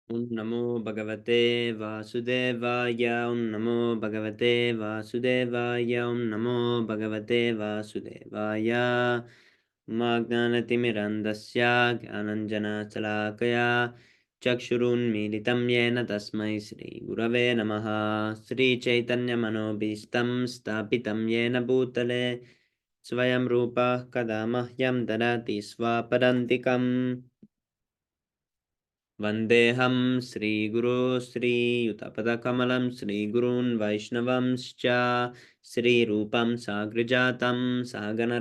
Om Namo Bhagavate Vasudevaya. Om Namo Bhagavate Vasudevaya. Om Namo Bhagavate Vasudevaya. Magnanatimirandasya Gyananjana Salakaya Chakshurunmilitam Yena Tasmai Sri Gurave Namaha. Sri Chaitanya Manobhistam Stapitam Yena Bhutale Svayam Rupa Kadamahyam Dadati Swapadantikam Vandeham Sri Guru Sri Yutapadakamalam Sri Gurun Vaishnavamscha Sri Rupam Sagrijatam Sagana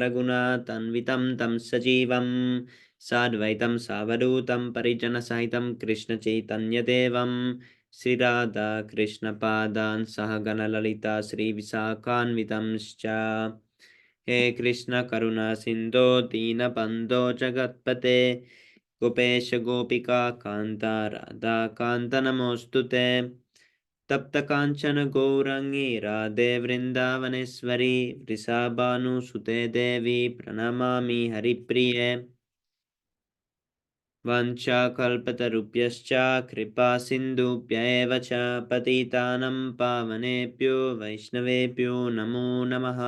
Tanvitam Tam Sajivam Sadvaitam Savadutam Parijana Sahitam Krishna Chaitanya Devam Sri Radha Krishna Padan Sahagana Lalita Sri Visakhanvitamscha He Krishna Karuna Sindho Dina Bando Jagatpate Gopesh गोपिका कांता राधा कांत नमोस्तुते तप्त कांचन गौरंगी राधे वृंदावनेश्वरी वृषाभानुसुते देवी प्रणमामि हरिप्रिये वंशाकल्पतरुभ्यश्च कृपा सिन्धुभ्य एव च पतितानं पावनेभ्यो वैष्णवेभ्यो नमो नमः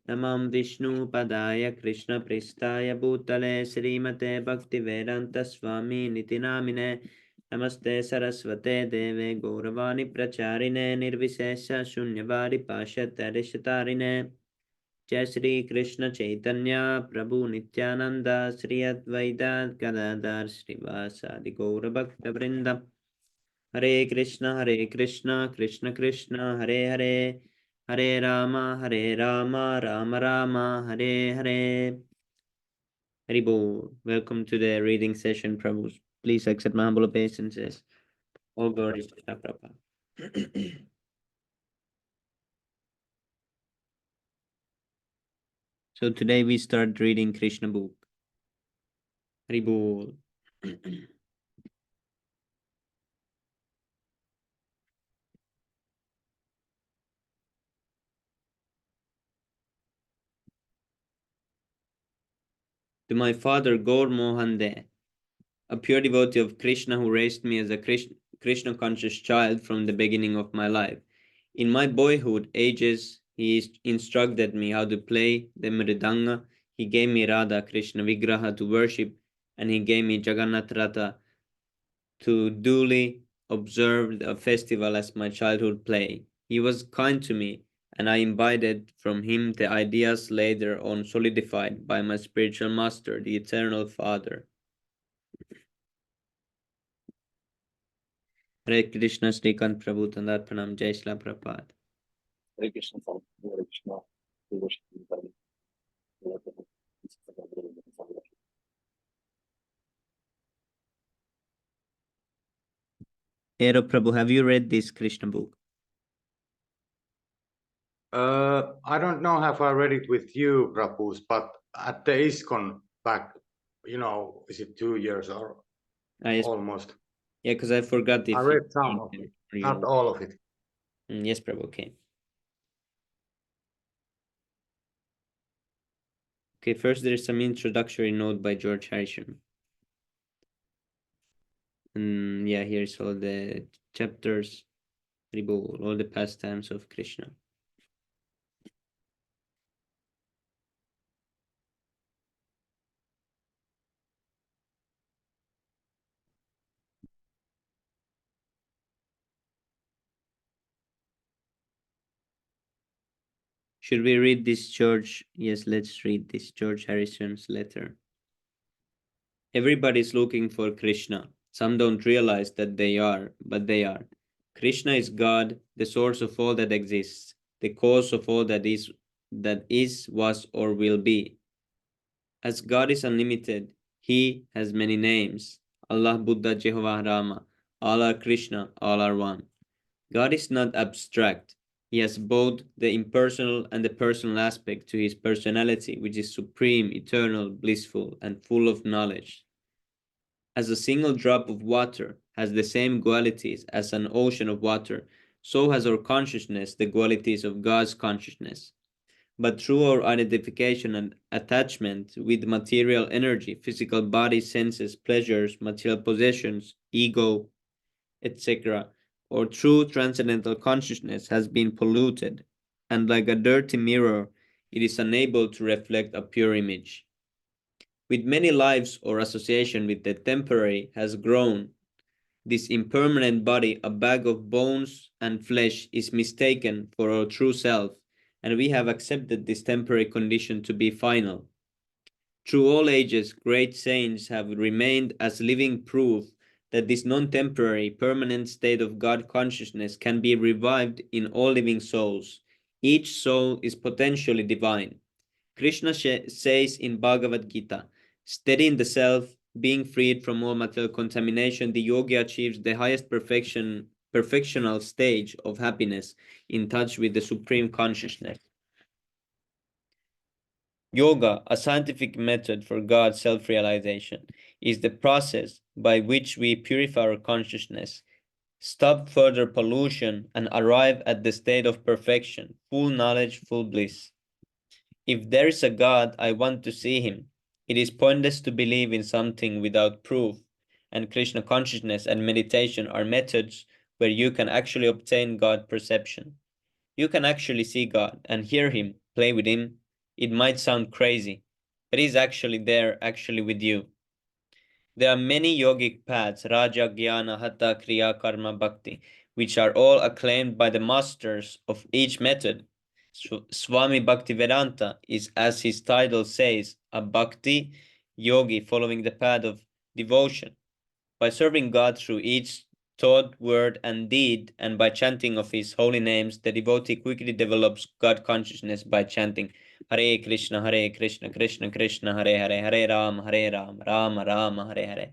नमः विष्णुपदाय कृष्णप्रेष्ठाय भूतले श्रीमते भक्तिवेदान्तस्वामिनिति नामिने नमस्ते सरस्वते देवे गौरवाणी प्रचारिणे निर्विशेष शून्यवादी पाश्चात्यरिषतारिणे जय श्री कृष्ण चैतन्य प्रभु नित्यानंद श्री अद्वैत गदाधर श्रीवासादि गौर भक्त वृंद हरे Krishna Krishna Krishna Hare Hare Hare Ram Ram Ram Hare Hare. Haribo, welcome to the reading session, Prabhu. Please accept my humble obeisances. All glory to Krishna Prabhupada. So today we start reading Krishna book. Haribo. To my father Gaur Mohan De, a pure devotee of Krishna who raised me as a Krishna conscious child from the beginning of my life. In my boyhood ages, he instructed me how to play the mridanga. He gave me Radha Krishna Vigraha to worship, and he gave me Jagannath Ratha to duly observe a festival as my childhood play. He was kind to me, and I imbibed from him the ideas later on solidified by my spiritual master, the Eternal Father. Hare Krishna, Srikant Prabhu, Tandarpanam, Jai Shila Prabhupada. Hare Krishna, Hare Krishna, Hare Ero Prabhu, have you read this Krishna book? I don't know if I read it with you, Prabhus, but at the ISKCON back, is it 2 years or almost? Yeah, because I forgot if I read some of it, not all of it. Yes, Prabhu, okay. Okay, first there's some introductory note by George Harrison. And yeah, here's all the chapters, all the pastimes of Krishna. Should we read this George? Yes, let's read this George Harrison's letter. Everybody's looking for Krishna. Some don't realize that they are, but they are. Krishna is God, the source of all that exists, the cause of all that is, was, or will be. As God is unlimited, He has many names. Allah, Buddha, Jehovah, Rama. All are Krishna, all are one. God is not abstract. He has both the impersonal and the personal aspect to his personality, which is supreme, eternal, blissful, and full of knowledge. As a single drop of water has the same qualities as an ocean of water, so has our consciousness the qualities of God's consciousness. But through our identification and attachment with material energy, physical body, senses, pleasures, material possessions, ego, etc., or true transcendental consciousness has been polluted, and like a dirty mirror, it is unable to reflect a pure image. With many lives or association with the temporary has grown, this impermanent body, a bag of bones and flesh, is mistaken for our true self, and we have accepted this temporary condition to be final. Through all ages, great saints have remained as living proof that this non-temporary, permanent state of God consciousness can be revived in all living souls. Each soul is potentially divine. Krishna says in Bhagavad Gita, steadying the self, being freed from all material contamination, the yogi achieves the highest perfectional stage of happiness in touch with the supreme consciousness. Yoga, a scientific method for God's self-realization, is the process by which we purify our consciousness, stop further pollution, and arrive at the state of perfection, full knowledge, full bliss. If there is a God, I want to see him. It is pointless to believe in something without proof, and Krishna consciousness and meditation are methods where you can actually obtain God perception. You can actually see God and hear him, play with him. It might sound crazy, but he's actually there, actually with you. There are many yogic paths, Raja, Jnana, Hatha, Kriya, Karma, Bhakti, which are all acclaimed by the masters of each method. Swami Bhaktivedanta is, as his title says, a bhakti yogi following the path of devotion. By serving God through each thought, word, and deed, and by chanting of his holy names, the devotee quickly develops God consciousness by chanting Hare Krishna, Krishna Krishna, Hare Hare, Hare Rama, Rama Rama, Hare Hare.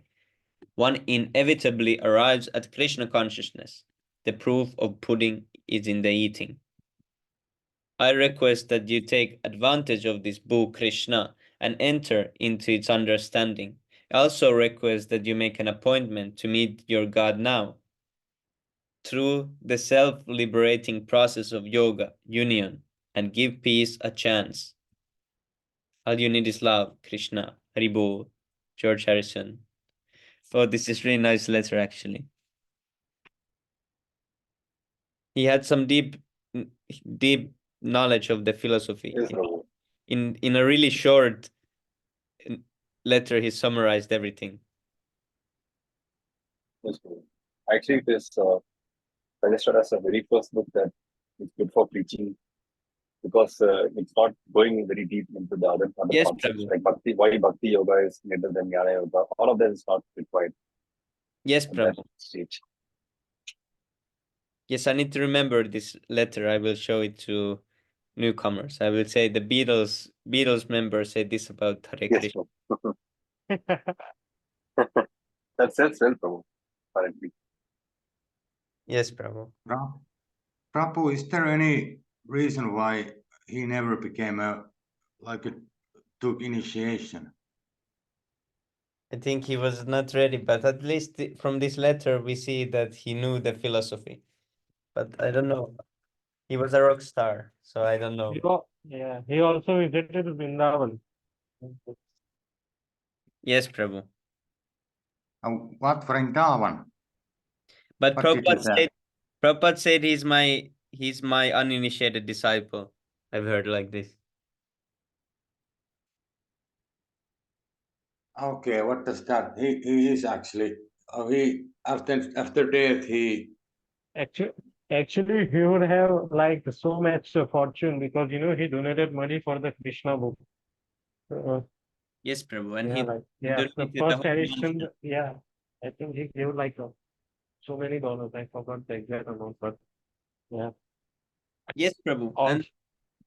One inevitably arrives at Krishna consciousness. The proof of pudding is in the eating. I request that you take advantage of this book, Krishna, and enter into its understanding. I also request that you make an appointment to meet your God now. Through the self-liberating process of yoga, union, and give peace a chance. All you need is love, Krishna, Haribo, George Harrison. Oh, this is really nice letter, actually. He had some deep knowledge of the philosophy. Yes, In a really short letter, he summarized everything. yes, actually, it is suggested as a very first book that is good for preaching because it's not going very deep into the other Yes, concepts Prabhu. like bhakti. Why bhakti yoga is better than jnana yoga? All of that is not required Yes, at that Prabhu. stage. Yes, I need to remember this letter. I will show it to newcomers. I will say the Beatles members say this about Hare Yes, Krishna. that's well, Prabhu, currently. Yes, Prabhu. Prabhu, is there any reason why he never became took initiation? I think he was not ready, but at least from this letter we see that he knew the philosophy. But I don't know. He was a rock star, so I don't know. He also visited Vrindavan. Yes, Prabhu. What Vrindavan? But What did he say? Prabhupada said he's my uninitiated disciple. I've heard like this. Okay, what does that? He is actually he after death he Actually, he would have like so much fortune because he donated money for the Krishna book. Uh, Yes, Prabhu, and yeah, like he the donated the first whole edition. mansion. Yeah, I think he gave like so many dollars. I forgot the exact amount, but yeah. Yes, Prabhu, and Also,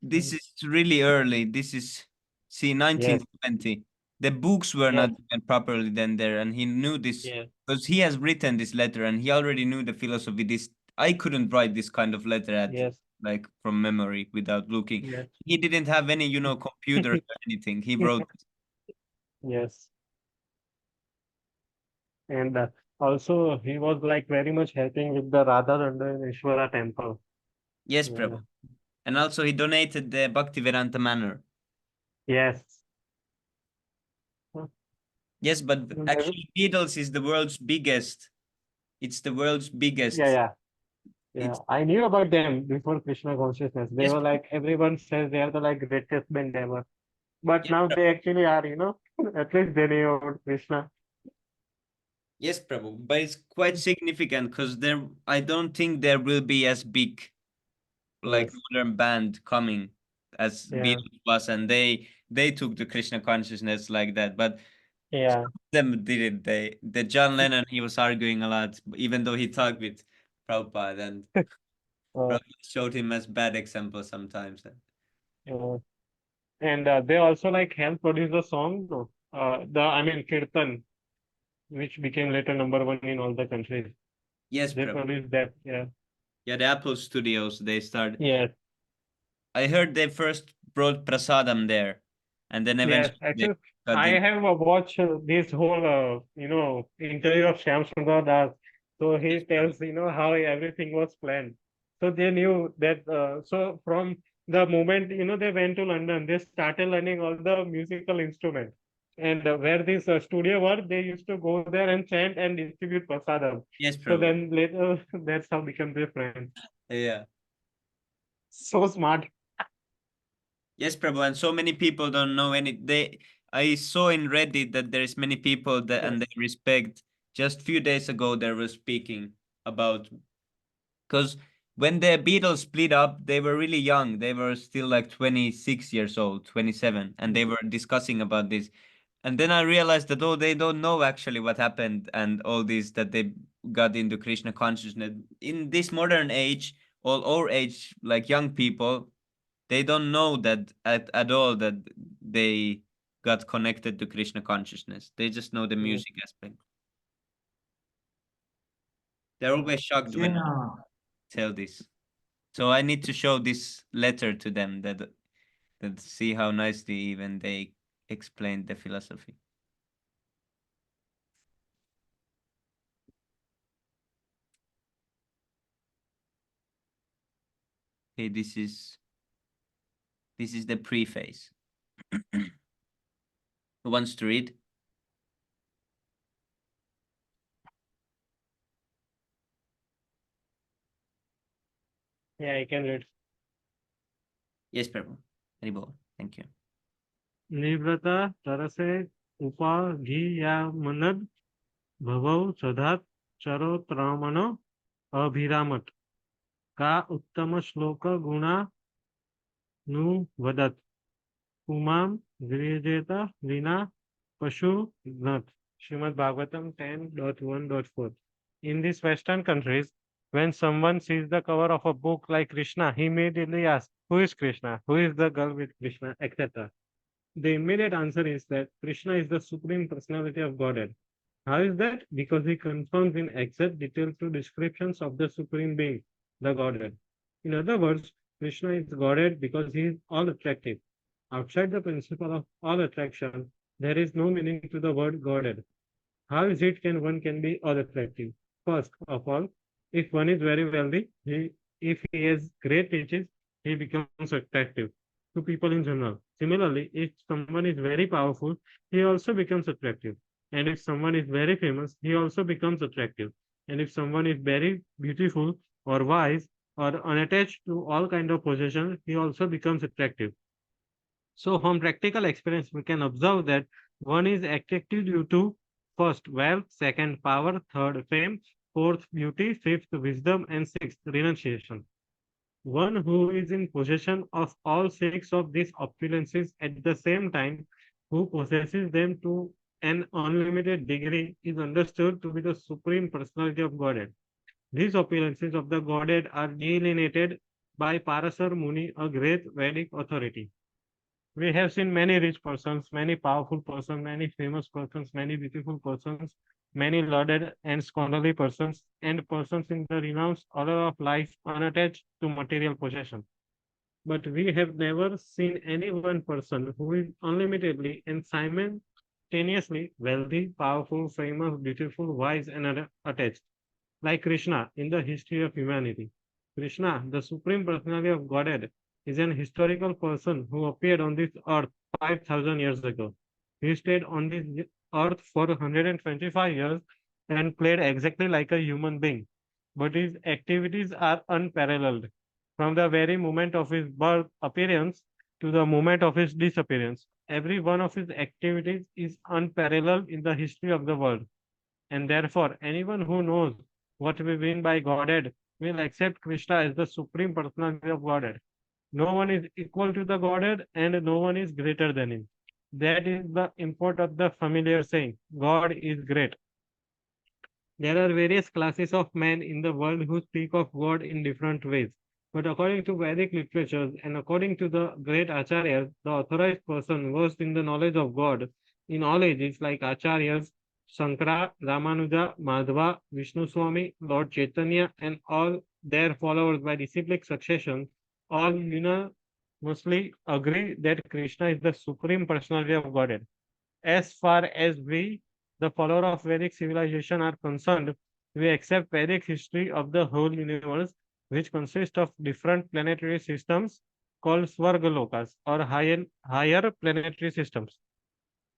this is really early. This is, see, yes, 1920. The books were yes, not even properly then there, and he knew this yes, because he has written this letter and he already knew the philosophy. This I couldn't write this kind of letter at yes, like from memory without looking. yes, He didn't have any, computers or anything. He wrote. yes. And also, he was like very much helping with the Radha Ishwara temple. Yes, Yeah. Prabhu, and also he donated the Bhaktivedanta Manor. Yes. Yes, but And actually, Beatles is the world's biggest It's the world's biggest. Yeah, I knew about them before Krishna consciousness. They Yes, were like, everyone says they are the like greatest band ever. But yes, now Prabhu. they actually are, at least they knew about Krishna. Yes, Prabhu. But it's quite significant because I don't think there will be as big like Yes. modern band coming as Yeah. Beatles was, and they took the Krishna consciousness like that. But Yeah. them did it. The John Lennon, he was arguing a lot, even though he talked with Prabhupada, and Uh, Prabhupada showed him as bad example sometimes. uh, and they also like helped produce the song, no? I mean, Kirtan, which became later #1 in all the countries. Yes, They Prabhu. produced that. Yeah. Yeah, the Apple Studios, they started. Yes. I heard they first brought Prasadam there, and then Yes. eventually they Actually, got I in. have watched this whole, interview of Shyam Sundar Das. So he Yes, Prabhu. tells, how everything was planned. So they knew that. So from the moment, they went to London, they started learning all the musical instruments. And where this studio was, they used to go there and chant and distribute prasadam. Yes, So Prabhu. then later, that's how become their friends. Yeah. So smart. Yes, Prabhu, and so many people don't know any. I saw in Reddit that there is many people that and Yes. they respect. Just few days ago, they were speaking about because when the Beatles split up, they were really young. They were still like 26 years old, 27, and they were discussing about this. And then I realized that they don't know actually what happened and all this that they got into Krishna consciousness in this modern age, all our age, like young people they don't know that at all that they got connected to Krishna consciousness. They just know the Yes. music aspect. They're always shocked when I Yeah. tell this. So I need to show this letter to them that see how nicely even they explained the philosophy. Okay, this is the preface. Who wants to read? Yeah, I can read. Yes, Prabhu. Haribol. Thank you. निव्रता तरसे उपा घी या मनद भवौ सधात चरोत्रामनो अभिरामत का उत्तम श्लोक गुणा नु वदत उमाम गृहजेत विना पशु घ्नत. Srimad Bhagavatam 10.1.4. In these Western countries, when someone sees the cover of a book like Krishna, he immediately asks, who is Krishna? Who is the girl with Krishna? Etc. The immediate answer is that Krishna is the Supreme Personality of Godhead. How is that? Because he confirms in exact detail two descriptions of the Supreme Being, the Godhead. In other words, Krishna is Godhead because he is all attractive. Outside the principle of all attraction, there is no meaning to the word Godhead. How is it can one can be all attractive? First of all, if one is very wealthy, if he has great riches, he becomes attractive to people in general. Similarly, if someone is very powerful, he also becomes attractive. And if someone is very famous, he also becomes attractive. And if someone is very beautiful or wise or unattached to all kind of possessions, he also becomes attractive. So from practical experience, we can observe that one is attracted due to first wealth, second power, third fame, fourth beauty, fifth wisdom, and sixth renunciation. One who is in possession of all six of these opulences at the same time, who possesses them to an unlimited degree, is understood to be the supreme personality of Godhead. These opulences of the Godhead are delineated by Parasar Muni, a great Vedic authority. We have seen many rich persons, many powerful persons, many famous persons, many beautiful persons, many lauded and scholarly persons, and persons in the renounced order of life unattached to material possession. But we have never seen any one person who is unlimitedly and simultaneously wealthy, powerful, famous, beautiful, wise, and attached, like Krishna in the history of humanity. Krishna, the Supreme Personality of Godhead, is an historical person who appeared on this earth 5,000 years ago. He stayed on this earth for 125 years and played exactly like a human being, but his activities are unparalleled. From the very moment of his birth appearance to the moment of his disappearance, every one of his activities is unparalleled in the history of the world. And therefore, anyone who knows what we mean by Godhead will accept Krishna as the supreme personality of Godhead. No one is equal to the Godhead and no one is greater than him. That is the import of the familiar saying, God is great. There are various classes of men in the world who speak of God in different ways. But according to Vedic literatures and according to the great Acharyas, the authorized person versed in the knowledge of God in all ages, like Acharyas, Shankara, Ramanuja, Madhva, Vishnu Swami, Lord Chaitanya, and all their followers by disciplic succession, all unanimously agree that Krishna is the supreme personality of Godhead. As far as we, the follower of Vedic civilization, are concerned, we accept Vedic history of the whole universe, which consists of different planetary systems called Svargalokas or higher planetary systems,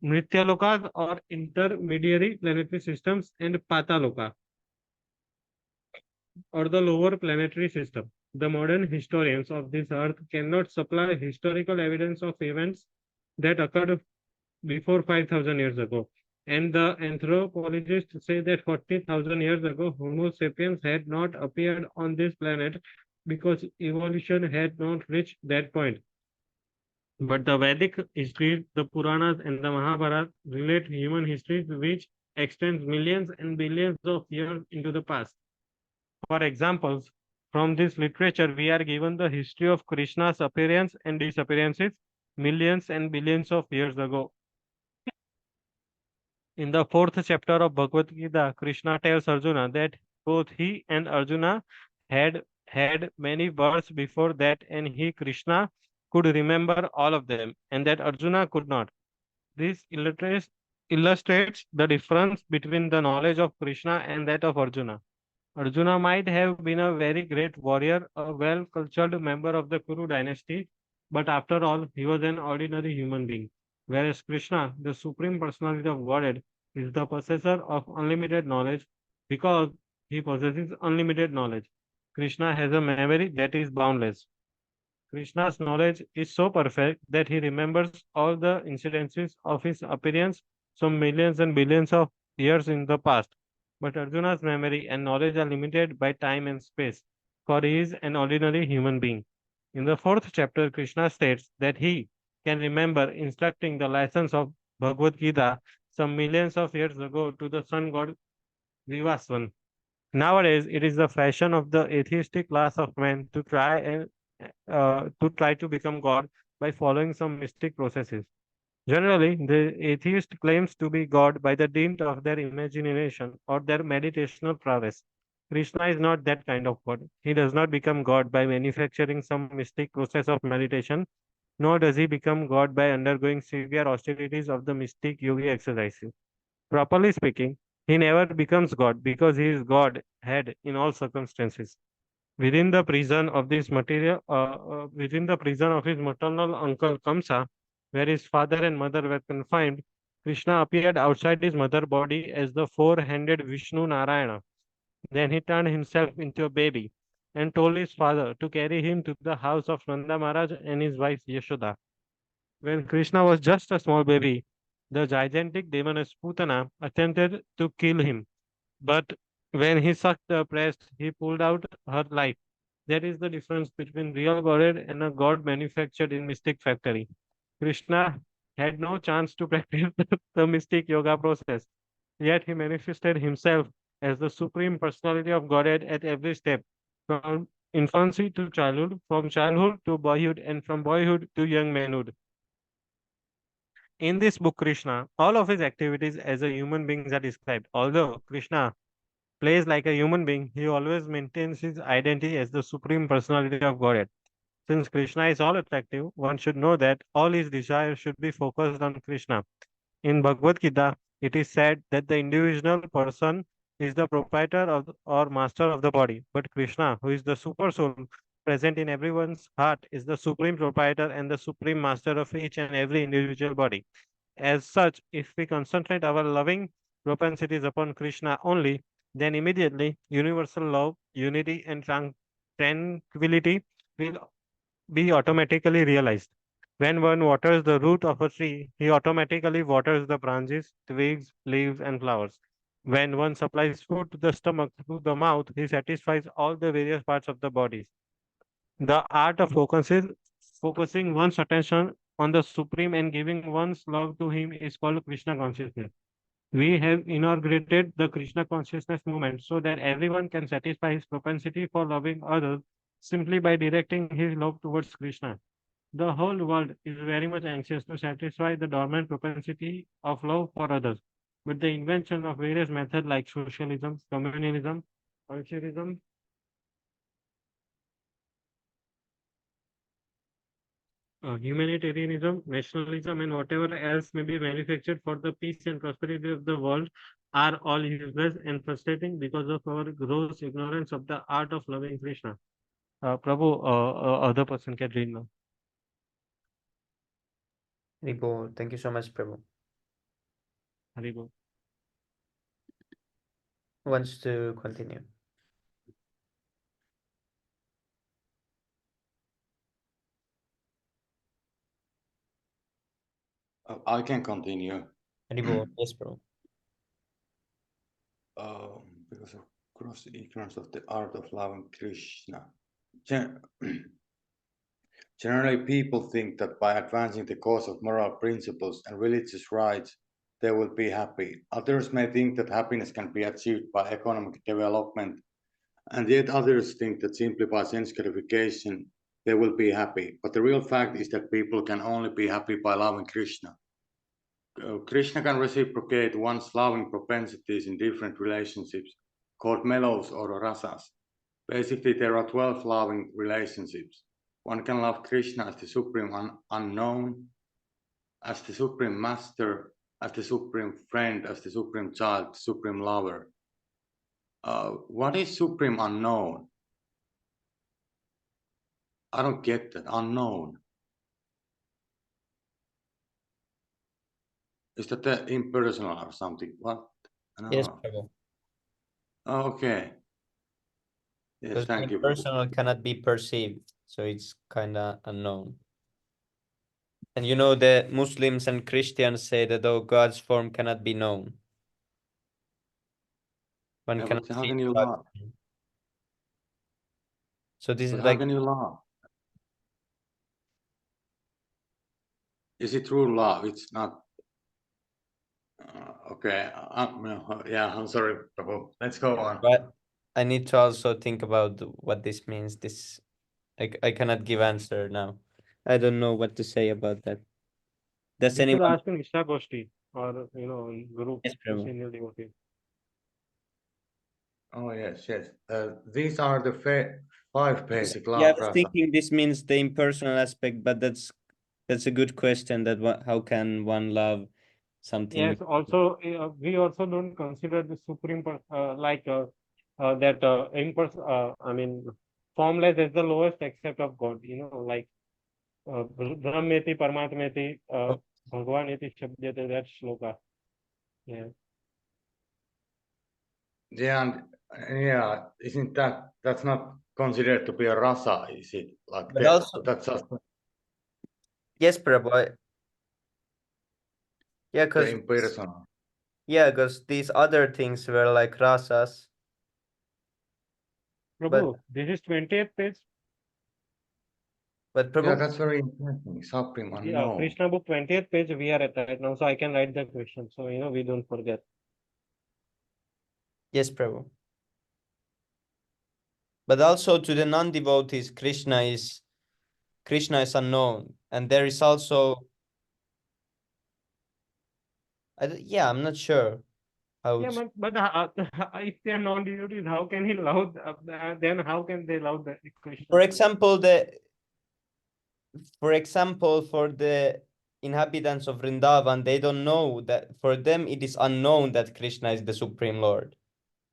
Mrityalokas or intermediary planetary systems, and Pataloka or the lower planetary system. The modern historians of this earth cannot supply historical evidence of events that occurred before 5,000 years ago. And the anthropologists say that 40,000 years ago, Homo sapiens had not appeared on this planet because evolution had not reached that point. But the Vedic history, the Puranas, and the Mahabharata relate human histories which extends millions and billions of years into the past. For examples, from this literature, we are given the history of Krishna's appearance and disappearances millions and billions of years ago. In the fourth chapter of Bhagavad Gita, Krishna tells Arjuna that both he and Arjuna had many births before that, and he, Krishna, could remember all of them, and that Arjuna could not. This illustrates the difference between the knowledge of Krishna and that of Arjuna. Arjuna might have been a very great warrior, a well cultured member of the Kuru dynasty, but after all, he was an ordinary human being. Whereas Krishna, the supreme personality of Godhead, is the possessor of unlimited knowledge because he possesses unlimited knowledge. Krishna has a memory that is boundless. Krishna's knowledge is so perfect that he remembers all the incidences of his appearance some millions and billions of years in the past. But Arjuna's memory and knowledge are limited by time and space, for he is an ordinary human being. In the fourth chapter, Krishna states that he can remember instructing the lessons of Bhagavad Gita some millions of years ago to the sun god Vivaswan. Nowadays, it is the fashion of the atheistic class of men to try to become God by following some mystic processes. Generally, the atheist claims to be God by the dint of their imagination or their meditational prowess. Krishna is not that kind of God. He does not become God by manufacturing some mystic process of meditation, nor does he become God by undergoing severe austerities of the mystic yogi exercises. Properly speaking, he never becomes God because he is God head in all circumstances. Within the prison of his maternal uncle Kamsa, where his father and mother were confined, Krishna appeared outside his mother body as the four-handed Vishnu Narayana. Then he turned himself into a baby and told his father to carry him to the house of Nanda Maharaj and his wife Yashoda. When Krishna was just a small baby, the gigantic demoness Putana attempted to kill him, but when he sucked the breast, he pulled out her life. That is the difference between real Godhead and a God manufactured in mystic factory. Krishna had no chance to practice the mystic yoga process, yet he manifested himself as the supreme personality of Godhead at every step, from infancy to childhood, from childhood to boyhood, and from boyhood to young manhood. In this book, Krishna, all of his activities as a human being are described. Although Krishna plays like a human being, he always maintains his identity as the supreme personality of Godhead. Since Krishna is all attractive, one should know that all his desires should be focused on Krishna. In Bhagavad Gita, it is said that the individual person is the proprietor or master of the body, but Krishna, who is the super soul present in everyone's heart, is the supreme proprietor and the supreme master of each and every individual body. As such, if we concentrate our loving propensities upon Krishna only, then immediately universal love, unity, and tranquility will be automatically realized. When one waters the root of a tree, he automatically waters the branches, twigs, leaves, and flowers. When one supplies food to the stomach through the mouth, he satisfies all the various parts of the body. The art of focusing one's attention on the Supreme and giving one's love to Him is called Krishna consciousness. We have inaugurated the Krishna consciousness movement so that everyone can satisfy his propensity for loving others simply by directing his love towards Krishna. The whole world is very much anxious to satisfy the dormant propensity of love for others. With the invention of various methods like socialism, communalism, altruism, humanitarianism, nationalism, and whatever else may be manufactured for the peace and prosperity of the world are all useless and frustrating because of our gross ignorance of the art of loving Krishna. Prabhu, other person can read now. Haribo, thank you so much, Prabhu. Haribo. Who wants to continue? I can continue. Haribo, yes, Prabhu. Because of gross ignorance of the art of loving Krishna. Gen- Generally, people think that by advancing the cause of moral principles and religious rights, they will be happy. Others may think that happiness can be achieved by economic development, and yet others think that simply by sense gratification, they will be happy. But the real fact is that people can only be happy by loving Krishna. Krishna can reciprocate one's loving propensities in different relationships, called melos or rasas. Basically, there are 12 loving relationships. One can love Krishna as the supreme unknown, as the supreme master, as the supreme friend, as the supreme child, supreme lover. What is supreme unknown? I don't get that. Unknown. Is that the impersonal or something? What? Yes, Prabhu. Okay. Yes, Because thank you. personal cannot be perceived, so it's kind of unknown. And you know, the Muslims and Christians say that though God's form cannot be known. One Yeah, cannot but how see can you God's love? form. So this But is how like, can you love? Is it true love? It's not. Okay. Yeah, I'm sorry, Prabhu. Let's go on. but I need to also think about what this means. This I cannot give answer now. I don't know what to say about that. Does You should anyone? ask in Isha Goshti or, group, Yes, Prabhu. senior devotee. Oh, yes, yes. These are the five basic Yeah, I love was rasa. thinking this means the impersonal aspect, but that's a good question. That how can one love something? Yes, also, we also don't consider the supreme, that I mean, formless is the lowest except of God, like Brahmeti, Paramatmeti, Oh, Bhagavaneti, Shabdyate, that shloka. Yeah. Yeah, and yeah, isn't that's not considered to be a rasa, is it? Like but that, also, that's just yes, Prabhu. Yeah, the because impersonal. these other things were like rasas, but Prabhu, this is 20th page. but Yeah, Prabhu, that's very interesting. Supreme Yeah, unknown. Krishna book 20th page we are at right now, so I can write the question. So, we don't forget. yes, Prabhu. But also to the non-devotees, Krishna is unknown, and there is also yeah, I'm not sure how Yeah, it's. but if they are non-devotees, how can he love? Then how can they love the Krishna? For example, for the inhabitants of Vrindavan, they don't know that for them it is unknown that Krishna is the Supreme Lord.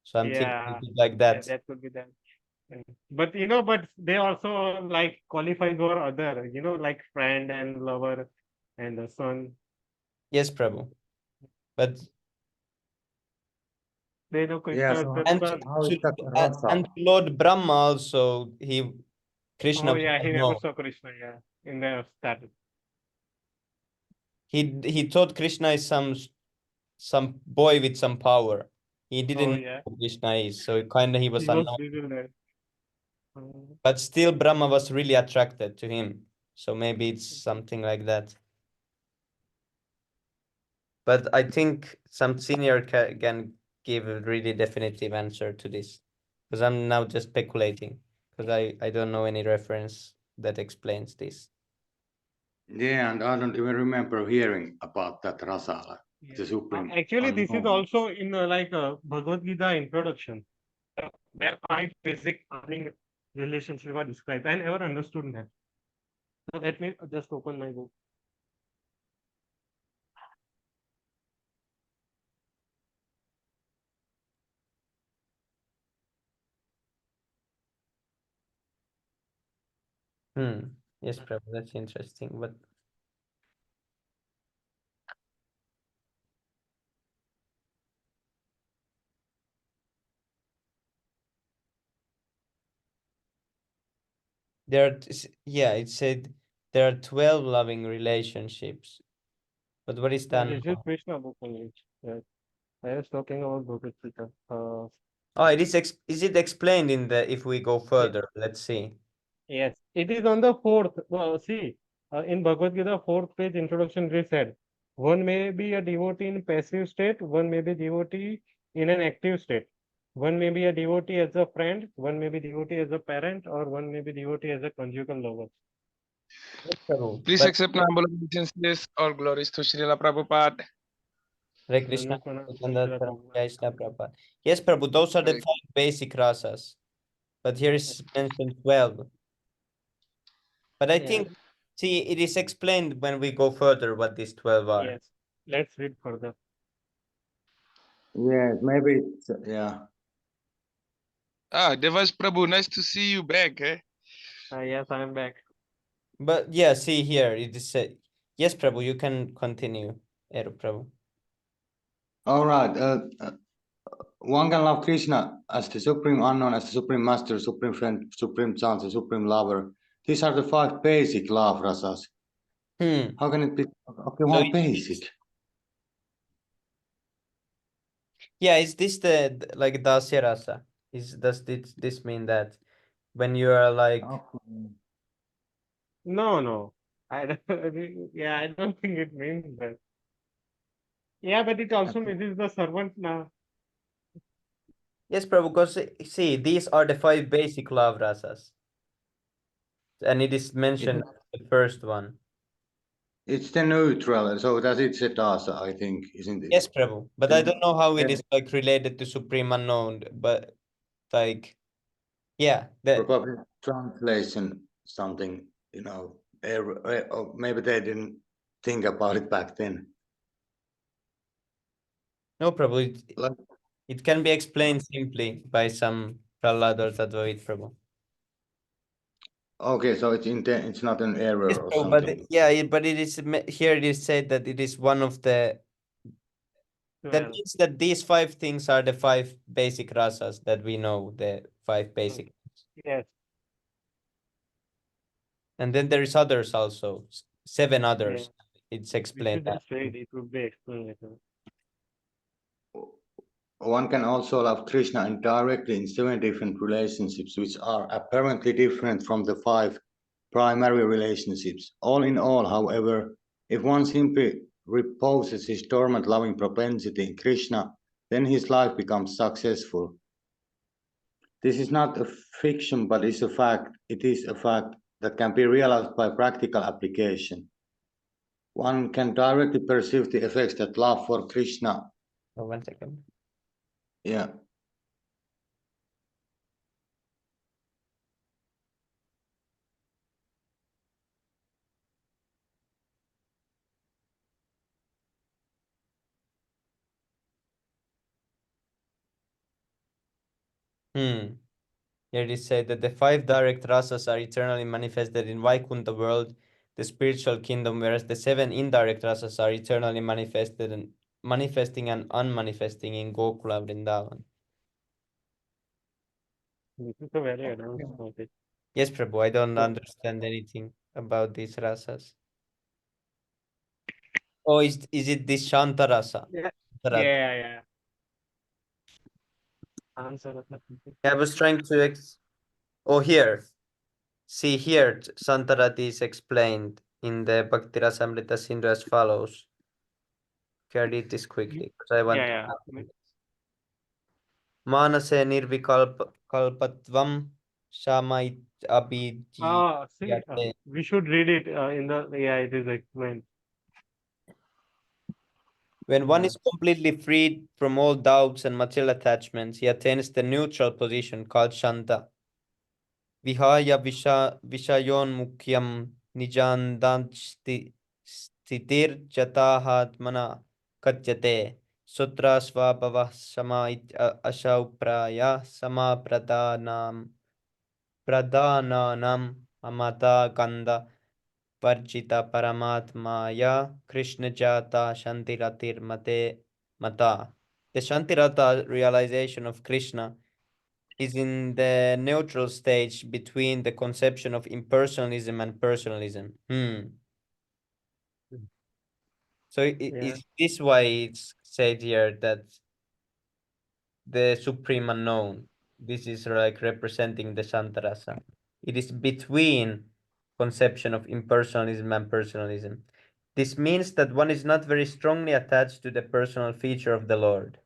So I'm thinking Yeah, it like yeah, that. that could be that. Yeah. But but they also like qualify for other, like friend and lover and the son. Yes, Prabhu. But They know Yeah, Krishna. so That's And what. how is that rasa? and Lord Brahma also, Krishna Oh was yeah, he never unknown. saw Krishna. Yeah, in the status. He thought Krishna is some boy with some power. He didn't Oh know yeah, who Krishna is, so kind of he was he was unknown. bewildered. But still, Brahma was really attracted to him. So maybe it's something like that. But I think some senior can give a really definitive answer to this, because I'm now just speculating, because I don't know any reference that explains this. Yeah, and I don't even remember hearing about that rasa, like the supreme Actually, this is unknown. also in Bhagavad Gita introduction. Where 5 basic earning relationships are described. I never understood that. So let me just open my book. Yes, Prabhu, that's interesting. But yeah, it said there are 12 loving relationships. But what is that? This is Krishna book only. Yes. I was talking about Bhagavad Gita. Oh, is it explained in the if we go further? Let's see. Yes, it is on the fourth. See, in Bhagavad Gita, fourth page introduction, it said, one may be a devotee in passive state, one may be devotee in an active state. One may be a devotee as a friend, one may be devotee as a parent, or one may be devotee as a conjugal lover. Yes, Prabhu. Please But accept my humble obeisances. All glories to Srila Prabhupada. Hare Krishna, Namo Prana- Nityananda Srila Dharam, Prabhupada. Jai Shri Prabhupada. Yes, Prabhu, those are the Hare- 5 basic rasas. But here is mentioned 12. But I Yeah. think, see, it is explained when we go further what these 12 are. Yes, let's read further. Yeah, maybe it's, yeah. Ah, Devas Prabhu, nice to see you back. Eh? Yes, I am back. But yeah, see here, it is said. Yes, Prabhu, you can continue, Eru Prabhu. All right. One can love Krishna as the supreme unknown, as the supreme master, supreme friend, supreme chance, the supreme lover. These are the 5 basic love rasas. How can it be? Okay, one basic. Yeah, is this like Dasya rasa? Does this mean that when you are like No. I don't, yeah, I don't think it means that. Yeah, but it also means the servant now. yes, Prabhu, because see, these are the 5 basic love rasas. And it is mentioned the first one. It's the neutral, so that it's a dasa, I think, isn't it? Yes, Prabhu. But I don't know how it is like related to Supreme Unknown, but like yeah, Probably translation something, or maybe they didn't think about it back then. no, Prabhu. Like, It can be explained simply by some Prahlad or Tadvait, Prabhu. okay, so it's not an error Yes, or Prabhu, but something. yeah, but it is here. It is said that it is one of the. That 12. means that these 5 things are the 5 basic rasas that we know. The 5 basic, Yes, and then there is others also. 7 yeah. others. It's We explained should that. just read. It would be explained later. One can also love Krishna indirectly in 7 different relationships, which are apparently different from the 5 primary relationships. All in all, however, if one simply reposes his dormant loving propensity in Krishna, then his life becomes successful. This is not a fiction, but is a fact. It is a fact that can be realized by practical application. One can directly perceive the effects that love for Krishna. Oh, 1 second. Yeah. Here it is said that the 5 direct rasas are eternally manifested in Vaikuntha world, the spiritual kingdom, whereas the 7 indirect rasas are eternally manifested manifesting and unmanifesting in Gokula Vrindavan. This is a very advanced topic. Yes, Prabhu, I don't So- understand anything about these rasas. Oh, is it this Shanta rasa? Yeah, Tarat. yeah. Answer that. I was trying to oh, here. See here, Santarati is explained in the Bhakti Rasamrita Sindhu as follows. Okay, I read this quickly because I want Yeah. to. Manase nirvikalpatvam shama See, abhijiyate. we should read it in the, it is explained. When one is completely freed from all doubts and material attachments, he attains the neutral position called Shanta. Vihaya Vishayon Mukyam Nijandan Stitir Jatahatmana Katyate Sutra Swabhava Sama Ashaupraya Sama Pradhananam Amata Ganda Parjita Paramatmaya Krishna Jata Shantiratir Mate Mata. The Shantirata realization of Krishna is in the neutral stage between the conception of impersonalism and personalism. So is this why it's said here that the supreme unknown, this is like representing the Santarasa. It is between conception of impersonalism and personalism. This means that one is not very strongly attached to the personal feature of the Lord.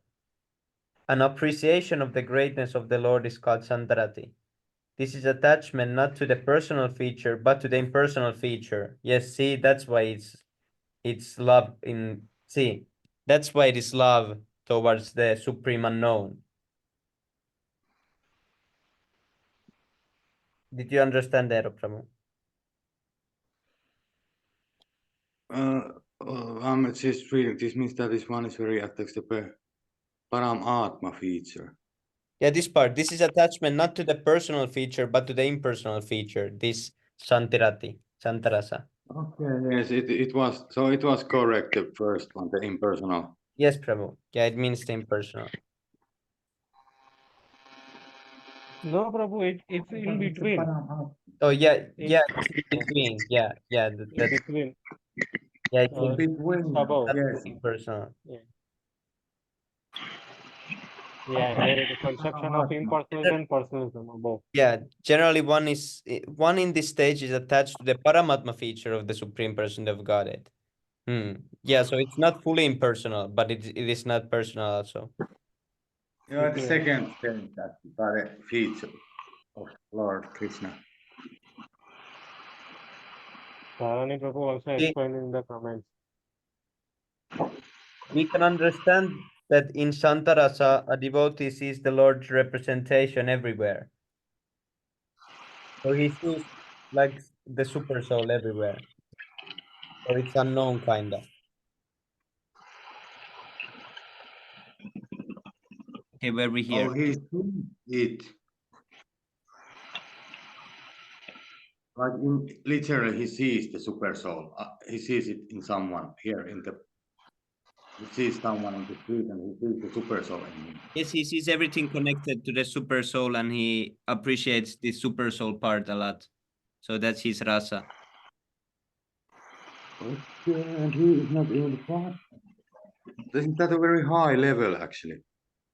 An appreciation of the greatness of the Lord is called Santarati. This is attachment not to the personal feature, but to the impersonal feature. Yes, see, that's why it's love in see. That's why it is love towards the supreme unknown. Did you understand that, Prabhu? I'm just reading. This means that this one is very attached to the Param Atma feature. Yeah, this part. This is attachment not to the personal feature, but to the impersonal feature. This Santirati, Santarasa. Okay. Yes, it was. So it was correct. The first one, the impersonal. Yes, Prabhu. Yeah, it means the impersonal. No, Prabhu, it's in between. Oh yeah, It's it's in between. Yeah, that's between. yeah, it's in Between. Above. Yes. impersonal. Yeah, there is a conception of impersonalism and personalism above. Yeah, generally one in this stage is attached to the Paramatma feature of the Supreme Person of Godhead. Yeah, so it's not fully impersonal, but it is not personal also. Yeah, the second thing that the feature of Lord Krishna. Dharani Prabhu also explained in the comments. We can understand that in Santarasa, a devotee sees the Lord's representation everywhere. So he sees like the super soul everywhere. So it's unknown kinda. Okay, where we here? Oh, he sees it. Like literally, he sees the super soul. He sees it in someone here in the. He sees someone in the street and he sees the super soul in him. Yes, he sees everything connected to the super soul and he appreciates the super soul part a lot. So that's his rasa. Okay, and he is not even part. Isn't that a very high level, actually?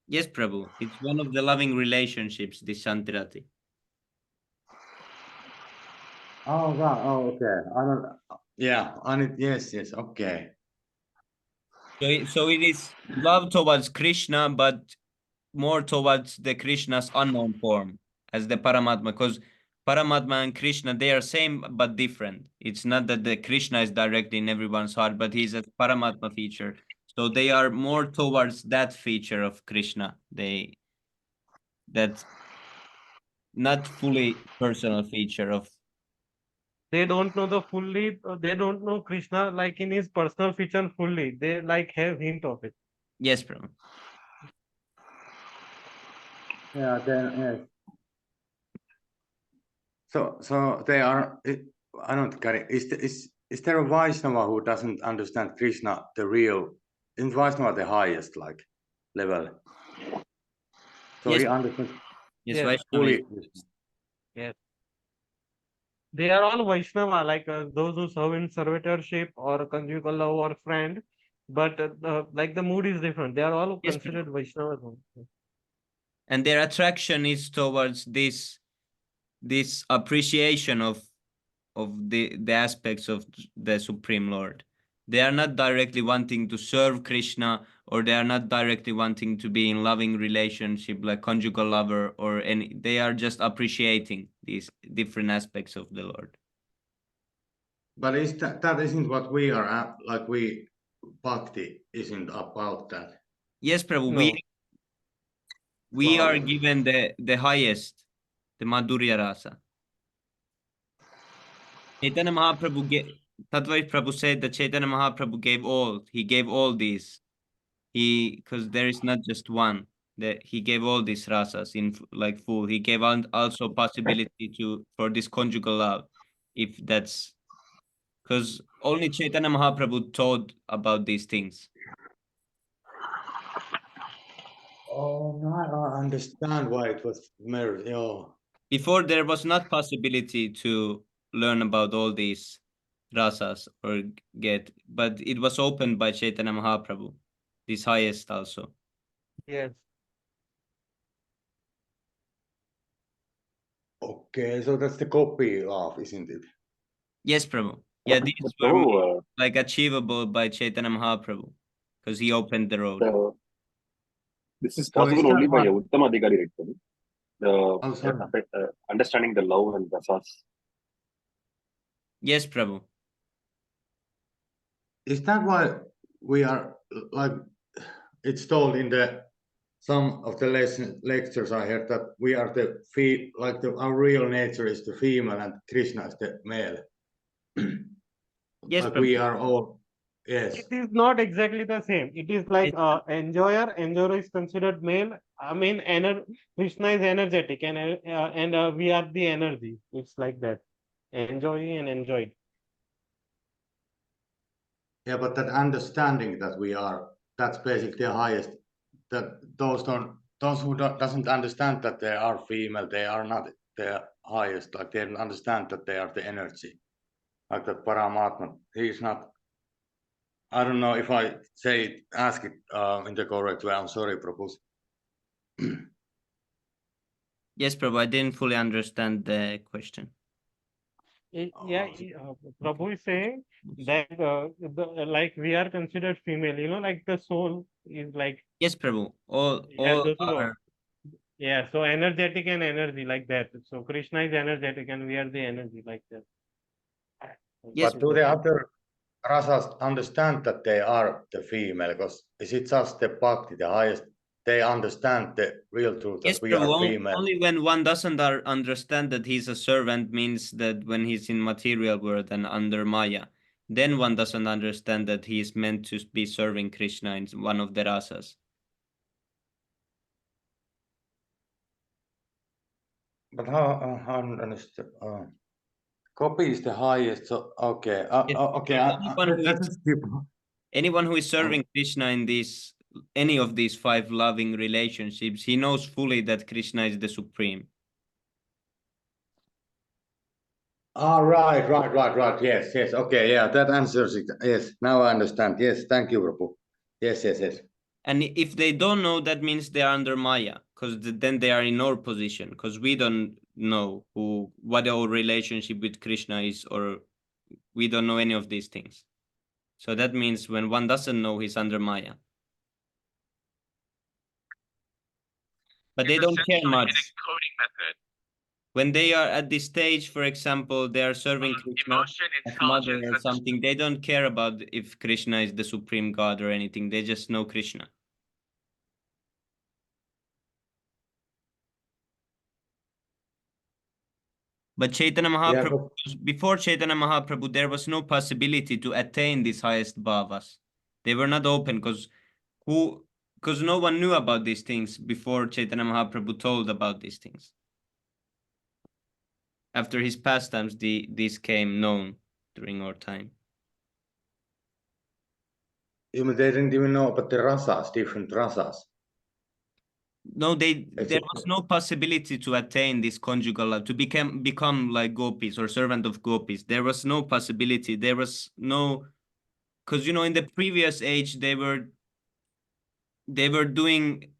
Yes, Prabhu. It's one of the loving relationships, this Santirati. Oh, wow. Oh, okay. I don't. Yeah. Yes. Okay. So it is love towards Krishna, but more towards the Krishna's unknown form as the Paramatma, because Paramatma and Krishna, they are same but different. It's not that the Krishna is directly in everyone's heart, but he's a Paramatma feature. So they are more towards that feature of Krishna. That's not fully personal feature of. They don't know they don't know Krishna like in his personal feature fully. They like have hint of it. Yes, Prabhu. Yeah. Then yes. So they are. I don't get it. Is there a Vaishnava who doesn't understand Krishna, the real isn't Vaishnava the highest like level? So Yes. he understands Yes, Yes. Vaishnava is- fully. Yes. They are all Vaishnava, like those who serve in servitorship or conjugal love or friend, but like the mood is different. They are all Yes, considered Vaishnavas. Also. and their attraction is towards this appreciation of the aspects of the Supreme Lord. They are not directly wanting to serve Krishna, or they are not directly wanting to be in loving relationship like conjugal lover or any. They are just appreciating these different aspects of the Lord. But is that isn't what we are at, like we bhakti isn't about that. Yes, Prabhu, No. we are given the highest, the Madhurya Rasa. Chaitanya Mahaprabhu Tatvai Prabhu said that Chaitanya Mahaprabhu he gave all these. Because there is not just one, that he gave all these rasas in like full. He gave also possibility for this conjugal love, if that's because only Chaitanya Mahaprabhu taught about these things. Oh, now I understand why it was married. Oh. Before there was not possibility to learn about all these rasas or get, but it was opened by Chaitanya Mahaprabhu, this highest also. Yes. Okay, so that's the copy of, isn't it? Yes, Prabhu. Yeah, these But were Prabhu, like achievable by Chaitanya Mahaprabhu because he opened the road. this is So is possible that only by what? a Uttama Adhikari, right, Prabhu? Oh, sorry. Understanding the love and rasas. Yes, Prabhu. Is that why we are like it's told in the some of the lectures I heard that we are our real nature is the female and Krishna is the male. Yes, Like Prabhu. we are all, yes. It is not exactly the same. It is like enjoyer. Enjoyer is considered male. I mean, Krishna is energetic, and we are the energy. It's like that. Enjoying and enjoyed. Yeah, but that understanding that we are, that's basically the highest. That those who doesn't understand that they are female, they are not the highest. Like they don't understand that they are the energy. Like the Paramatma, he is not. I don't know if I ask it in the correct way. I'm sorry, Prabhu. Yes, Prabhu. I didn't fully understand the question. Yeah, Prabhu is saying that like we are considered female. Like the soul is like Yes, Prabhu. All those who are. yeah. So energetic and energy like that. So Krishna is energetic, and we are the energy like that. Yes, But do the other rasas understand that they are the female? Because is it just the bhakti, the highest? They understand the real truth yes, that we are Prabhu. female. Only when one doesn't understand that he's a servant means that when he's in material world and under Maya, then one doesn't understand that he is meant to be serving Krishna in one of the rasas. But how understand? Copy is the highest. So okay, okay. Anyone who is serving Krishna in any of these 5 loving relationships, he knows fully that Krishna is the supreme. Right. Yes. Okay, yeah, that answers it. Yes, now I understand. Yes, thank you, Prabhu. Yes. And if they don't know, that means they are under Maya, because then they are in our position, because we don't know what our relationship with Krishna is, or we don't know any of these things. So that means when one doesn't know, he's under Maya. But they don't care much. When they are at this stage, for example, they are serving Krishna as mother or something, they don't care about if Krishna is the supreme God or anything. They just know Krishna. But Chaitanya Mahaprabhu, before Chaitanya Mahaprabhu, there was no possibility to attain these highest bhavas. They were not open because no one knew about these things before Chaitanya Mahaprabhu told about these things. After his pastimes, these came known during our time. You mean they didn't even know about the rasas, different rasas? No, there Except- was no possibility to attain this conjugal love, to become like gopis or servant of gopis. There was no possibility. There was no, because in the previous age they were doing,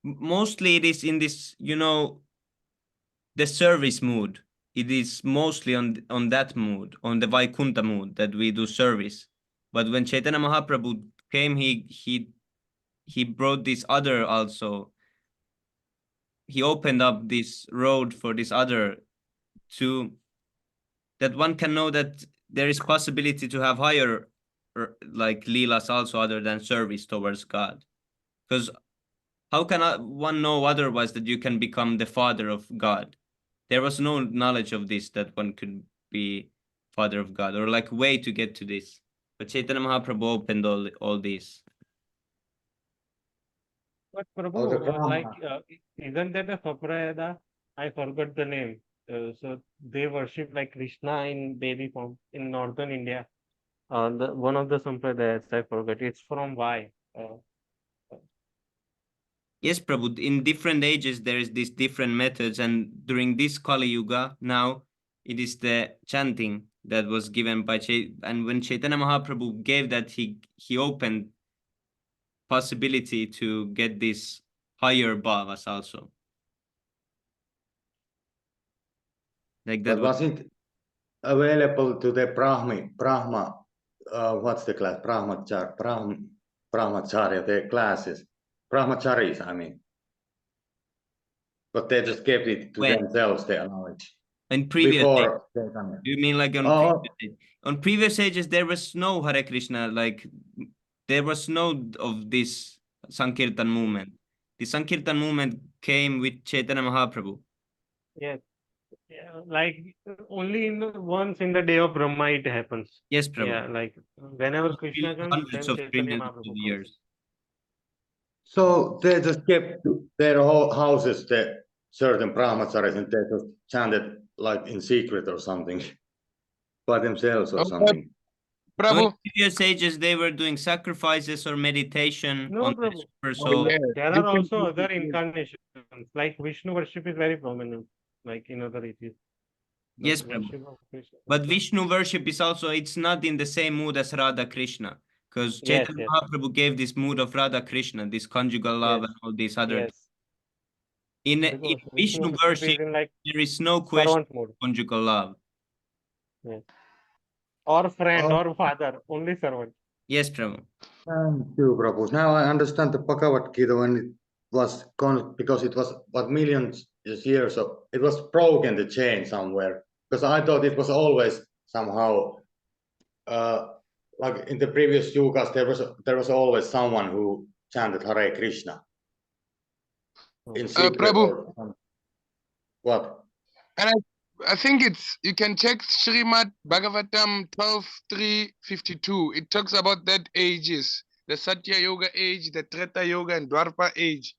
mostly it is in this, the service mood. It is mostly on that mood, on the Vaikunta mood, that we do service. But when Chaitanya Mahaprabhu came, he brought this other also. He opened up this road for this other, to that one can know that there is possibility to have higher like leelas also, other than service towards God. Because how can one know otherwise that you can become the father of God? There was no knowledge of this, that one could be father of God, or like way to get to this. But Chaitanya Mahaprabhu opened all this. But Oh, the Prabhu, Brahmana. isn't that a Sampradaya? I forgot the name. So they worship like Krishna in baby form in northern India. One of the Sampradayas, I forgot. It's from why? Yes, Prabhu, in different ages there is these different methods, and during this Kali Yuga now, it is the chanting that was given by and when Chaitanya Mahaprabhu gave that, he opened possibility to get this higher bhavas also. Like that But wasn't available to the Brahma, what's the class? Brahmacharya, their classes. Brahmacharis, I mean. But they just kept it to when themselves, their knowledge. in previous Before Chaitanya. you mean like on Oh, on previous ages there was no Hare Krishna, like there was no of this Sankirtan movement. The Sankirtan movement came with Chaitanya Mahaprabhu. Yes. Yeah, like only once in the day of Brahma it happens. Yes, Prabhu. Yeah, like whenever Krishna comes, Hundreds then of Chaitanya trillions of Mahaprabhu comes. years. so they just kept their whole houses, the certain brahmacharis, and they just chanted like in secret or something by themselves or Okay, something. So in Prabhu. previous ages they were doing sacrifices or meditation No, on the Prabhu. super soul. Yeah. There are Different also people, other yeah. incarnations. Like Vishnu worship is very prominent, like in other ages. Yes, But Prabhu. worship of Krishna. But Vishnu worship is also, it's not in the same mood as Radha Krishna. Because Yes, Chaitanya yes, Mahaprabhu gave this mood of Radha Krishna, this conjugal love yes, and all these other. yes. In Because Vishnu Vishnu worship worship, is in like there is no question servant of mode. conjugal love. Yes. Or friend Oh. or father, only servant. Yes, Prabhu. Thank you, Prabhu. Now I understand the Bhagavad Gita when it was because it was what millions of years of it was broken the chain somewhere. Because I thought it was always somehow like in the previous yugas there was always someone who chanted Hare Krishna in secret Prabhu, or something. What? and I think you can check Srimad Bhagavatam 12:352. It talks about that ages, the Satya Yoga age, the Treta Yoga, and Dwarpa age.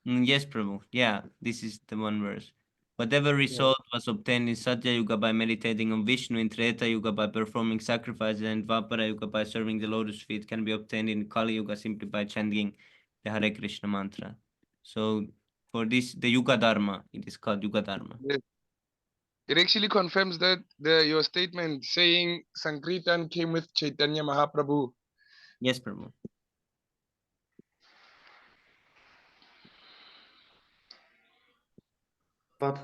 Yes, Prabhu. Yeah, this is the one verse. Whatever result was obtained in Satya Yuga by meditating on Vishnu, in Treta Yuga by performing sacrifices, and Dvapara Yuga by serving the lotus feet can be obtained in Kali Yuga simply by chanting the Hare Krishna mantra. So for this, the Yuga Dharma, it is called Yuga Dharma. It actually confirms that your statement saying Sankirtan came with Chaitanya Mahaprabhu. Yes, Prabhu. But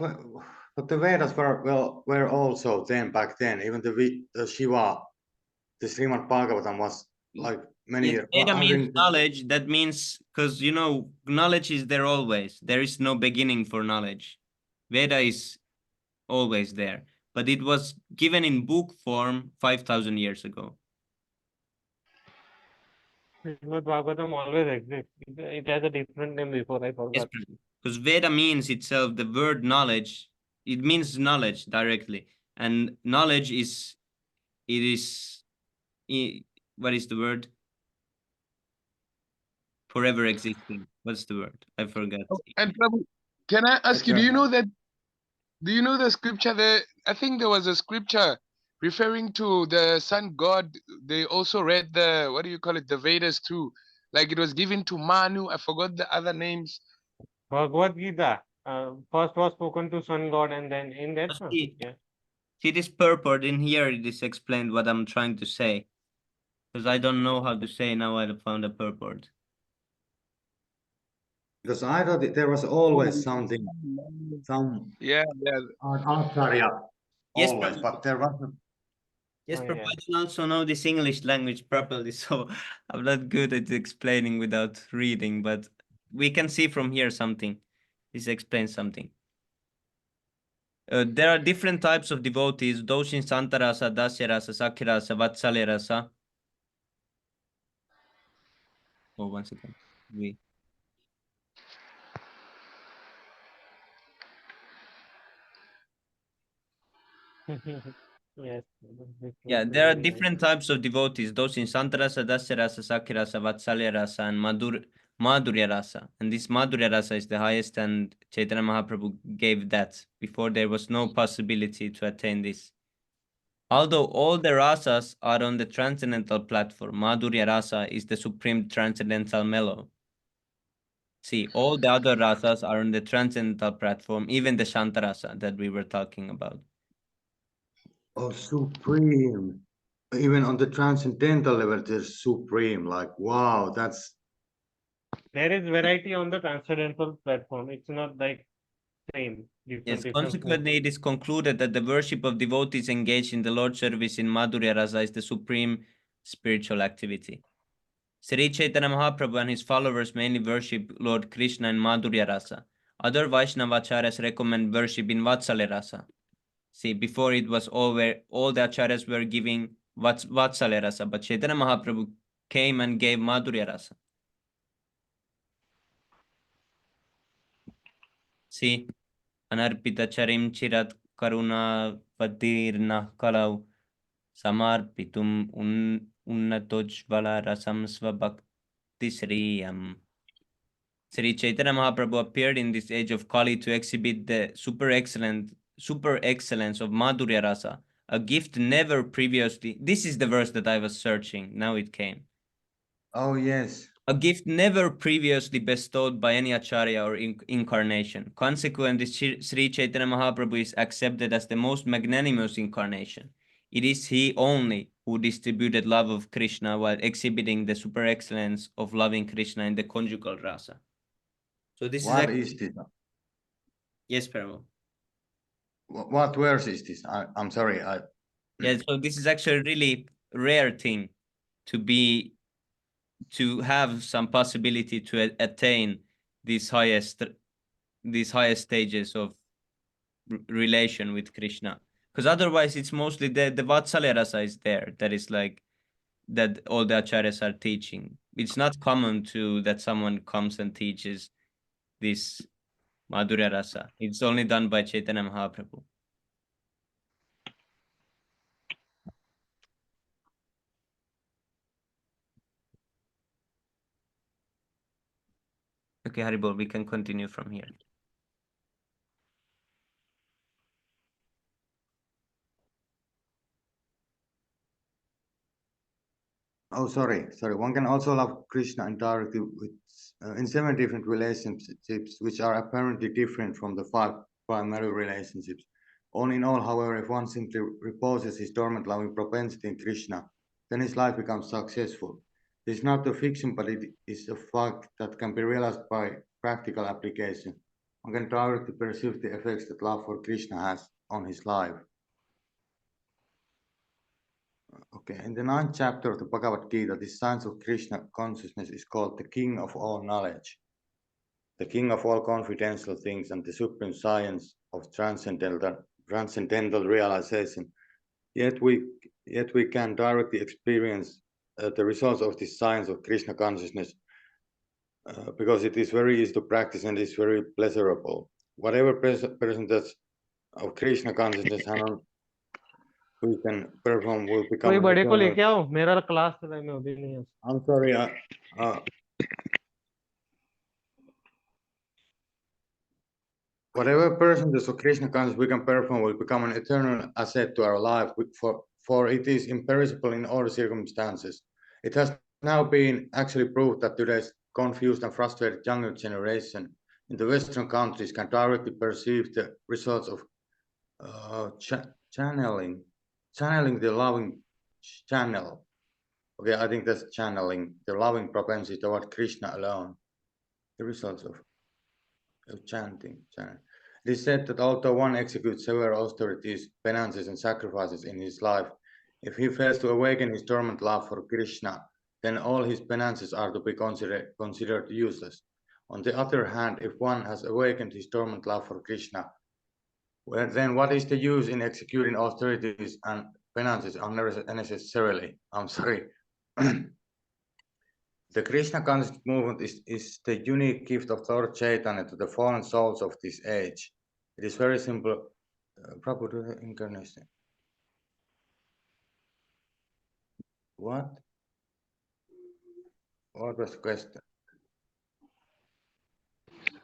the Vedas were also then back then. Even the Shiva, the Srimad Bhagavatam was like many Yes, years. Veda I means think knowledge. That means, because knowledge is there always. There is no beginning for knowledge. Veda is always there, but it was given in book form 5,000 years ago. Srimad Bhagavatam always exists. It has a different name before, I Yes, forgot. because Veda means itself, the word knowledge, it means knowledge directly. And knowledge is, what is the word? Forever existing. What's the word? I forgot. And Prabhu, can I ask you, do you Eternal. know that? Do you know the scripture there? I think there was a scripture referring to the sun god. They also read the, what do you call it, the Vedas too. Like it was given to Manu. I forgot the other names. Bhagavad Gita. First was spoken to sun god, and then in that. See, Yeah. see this purport in here, it is explained what I'm trying to say. Because I don't know how to say, now I found a purport. Because I thought there was always something, some Yeah. acharya, Yes, always, but there wasn't. yes, Oh, Prabhu, yeah. I don't also know this English language properly, so I'm not good at explaining without reading, but we can see from here something. This explains something. There are different types of devotees, those in Santarasa, Dasyarasa, Sakhirasa, Vatsalerasa. Oh, 1 second. We. Yes. Yeah, there are different types of devotees, those in Santarasa, Dasyarasa, Sakhirasa, Vatsalerasa, and Madhurya Rasa. And this Madhurya Rasa is the highest, and Chaitanya Mahaprabhu gave that. Before there was no possibility to attain this. Although all the rasas are on the transcendental platform, Madhurya Rasa is the supreme transcendental mellow. See, all the other rasas are on the transcendental platform, even the Shanta Rasa that we were talking about. Oh, supreme. Even on the transcendental level, there's supreme. Like, wow, that's. There is variety on the transcendental platform. It's not like same. Yes, Different consequently, it is concluded that the worship of devotees engaged in the Lord service in Madhurya Rasa is the supreme spiritual activity. Sri Chaitanya Mahaprabhu and his followers mainly worship Lord Krishna in Madhurya Rasa. Other Vaishnavacharyas recommend worship in Vatsala Rasa. See, before it was all where all the acharyas were giving Vatsala Rasa, but Chaitanya Mahaprabhu came and gave Madhurya Rasa. See, Anarpita Charim Chirat Karuna Vadirna Kalau Samarpitum Unnatojvala Rasam Svabhakti Sriyam. Sri Chaitanya Mahaprabhu appeared in this age of Kali to exhibit the super excellence of Madhurya Rasa, a gift never previously. This is the verse that I was searching. Now it came. Oh, yes. A gift never previously bestowed by any acharya or incarnation. Consequently, Sri Chaitanya Mahaprabhu is accepted as the most magnanimous incarnation. It is he only who distributed love of Krishna while exhibiting the super excellence of loving Krishna in the conjugal rasa. So this What is this? yes, Paramo. What verse is this? I'm sorry. Yeah, so this is actually a really rare thing to have some possibility to attain these highest stages of relation with Krishna. Because otherwise it's mostly the Vatsala rasa is there. That is like that all the acharyas are teaching. It's not common to that someone comes and teaches this Madhurya rasa. It's only done by Chaitanya Mahaprabhu. Okay, Haribol, we can continue from here. Oh, sorry. One can also love Krishna indirectly in 7 different relationships, which are apparently different from the 5 primary relationships. All in all, however, if one simply reposes his dormant loving propensity in Krishna, then his life becomes successful. This is not a fiction, but it is a fact that can be realized by practical application. One can directly perceive the effects that love for Krishna has on his life. Okay, in the 9th chapter of the Bhagavad Gita, the science of Krishna consciousness is called the king of all knowledge, the king of all confidential things, and the supreme science of transcendental realization. Yet we can directly experience the results of this science of Krishna consciousness because it is very easy to practice and is very pleasurable. Whatever percentage of Krishna consciousness we can perform will become कोई an बड़े को eternal. लेके आओ, मेरा class में अभी नहीं है. I'm sorry. Whatever percentage of Krishna consciousness we can perform will become an eternal asset to our life for it is imperishable in all circumstances. It has now been actually proved that today's confused and frustrated younger generation in the Western countries can directly perceive the results of channeling the loving channel. Okay, I think that's channeling the loving propensity toward Krishna alone. The results of chanting. It is said that although one executes several austerities, penances, and sacrifices in his life, if he fails to awaken his dormant love for Krishna, then all his penances are to be considered useless. On the other hand, if one has awakened his dormant love for Krishna, well, then what is the use in executing austerities and penances unnecessarily? I'm sorry. The Krishna conscious movement is the unique gift of Lord Chaitanya to the fallen souls of this age. It is very simple. Prabhu to the incarnation. What? What was the question?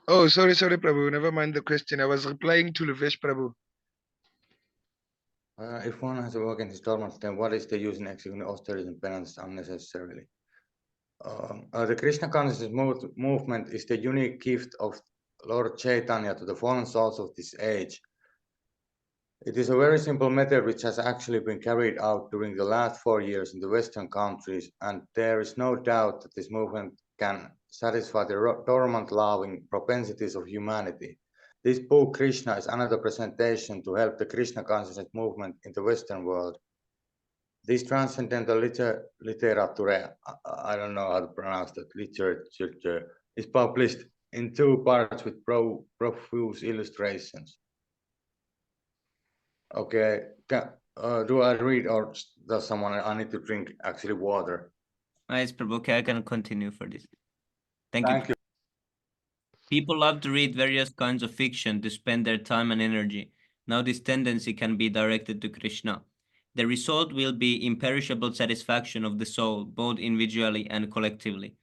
Oh, sorry, Prabhu. Never mind the question. I was replying to Luvesh Prabhu. If one has awoken his dormant, then what is the use in executing austerities and penances unnecessarily? The Krishna consciousness movement is the unique gift of Lord Chaitanya to the fallen souls of this age. It is a very simple method which has actually been carried out during the last 4 years in the Western countries, and there is no doubt that this movement can satisfy the dormant loving propensities of humanity. This book, Krishna, is another presentation to help the Krishna consciousness movement in the Western world. This transcendental literature, I don't know how to pronounce that, literature, is published in 2 parts with profuse illustrations. Okay, do I read or does someone, I need to drink actually water? Nice, Prabhu. Okay, I can continue for this. Thank Thank you. People love to read various kinds of fiction to spend their time and energy. Now this tendency can be directed to Krishna. The result will be imperishable satisfaction of the soul, both individually and collectively.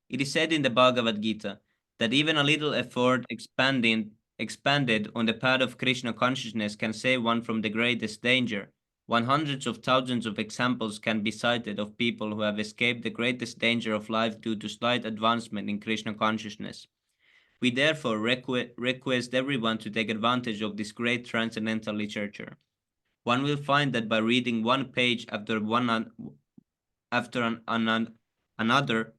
It is said in the Bhagavad Gita that even a little effort expanded on the path of Krishna consciousness can save one from the greatest danger. Hundreds of thousands of examples can be cited of people who have escaped the greatest danger of life due to slight advancement in Krishna consciousness. We therefore request everyone to take advantage of this great transcendental literature. One will find that by reading one page after another,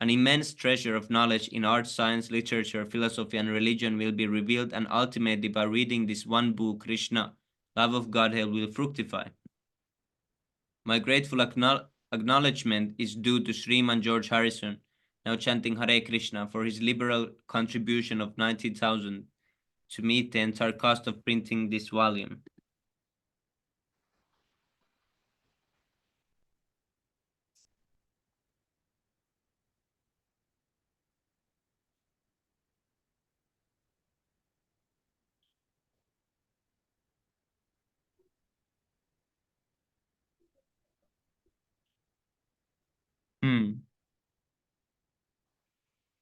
an immense treasure of knowledge in art, science, literature, philosophy, and religion will be revealed, and ultimately by reading this one book, Krishna, love of Godhead will fructify. My grateful acknowledgement is due to Sriman George Harrison, now chanting Hare Krishna, for his liberal contribution of 90,000 to meet the entire cost of printing this volume.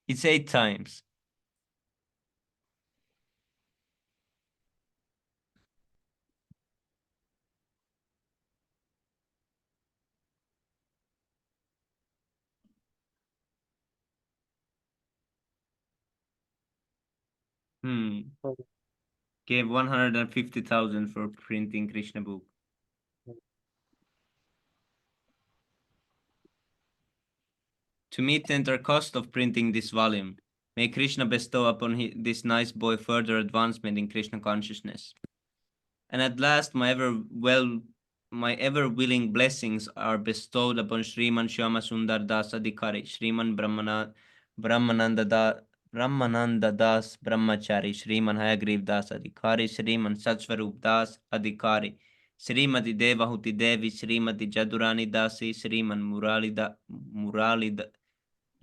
It's 8 times. Gave 150,000 for printing Krishna book. To meet the entire cost of printing this volume, may Krishna bestow upon this nice boy further advancement in Krishna consciousness. And at last, my ever willing blessings are bestowed upon Sriman Shyama Sundar Das Adhikari, Sriman Brahmananda Das Brahmachari, Sriman Hayagriv Das Adhikari, Sriman Satsvarup Das Adhikari, Srimati Devahuti Devi, Srimati Jadurani Dasi, Sriman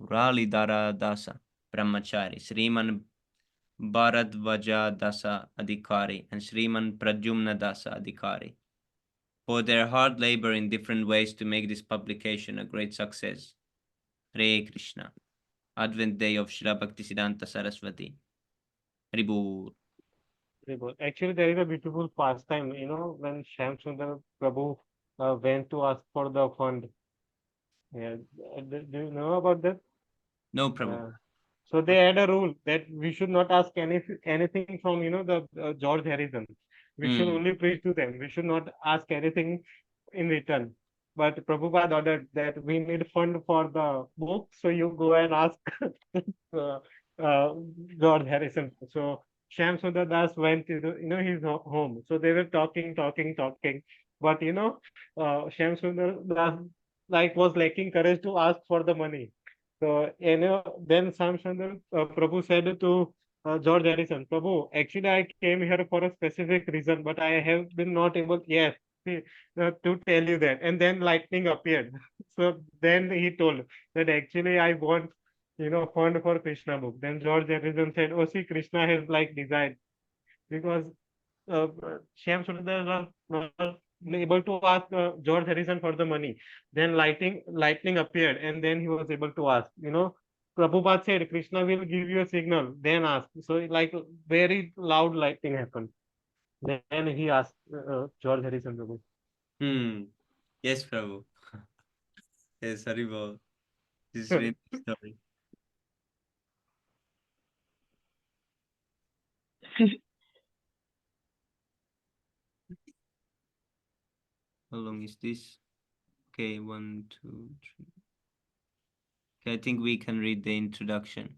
Muralidhara Dasa Brahmachari, Sriman Bharadvaja Dasa Adhikari, and Sriman Pradyumna Dasa Adhikari, for their hard labor in different ways to make this publication a great success. Hare Krishna. Advent Day of Srila Bhaktisiddhanta Saraswati. Haribol. Actually, there is a beautiful pastime, when Shyam Sundar Prabhu went to ask for the fund. Yeah, do you know about that? No, Prabhu. So they had a rule that we should not ask anything from the George Harrison. We should Hmm. only preach to them. We should not ask anything in return. But Prabhupada ordered that we need fund for the book, so you go and ask uh, uh, George Harrison. So Shyam Sundar Das went to his home. So they were talking, but Shyam Sundar Das like was lacking courage to ask for the money. So, then Sam Chandra Prabhu said to George Harrison, Prabhu, actually I came here for a specific reason, but I have been not able, yes, to tell you that. And then lightning appeared. So then he told that actually I want, fund for Krishna book. Then George Harrison said, oh, see, Krishna has like desired because Shyam Sundar was able to ask George Harrison for the money. Then lightning appeared, and then he was able to ask. Prabhupada said, Krishna will give you a signal, then ask. So, like, very loud lightning happened. Then he asked George Harrison Prabhu. Hmm. Yes, Prabhu. Yes, Haribol. This is really story. How long is this? Okay, 1, 2, 3. Okay, I think we can read the introduction.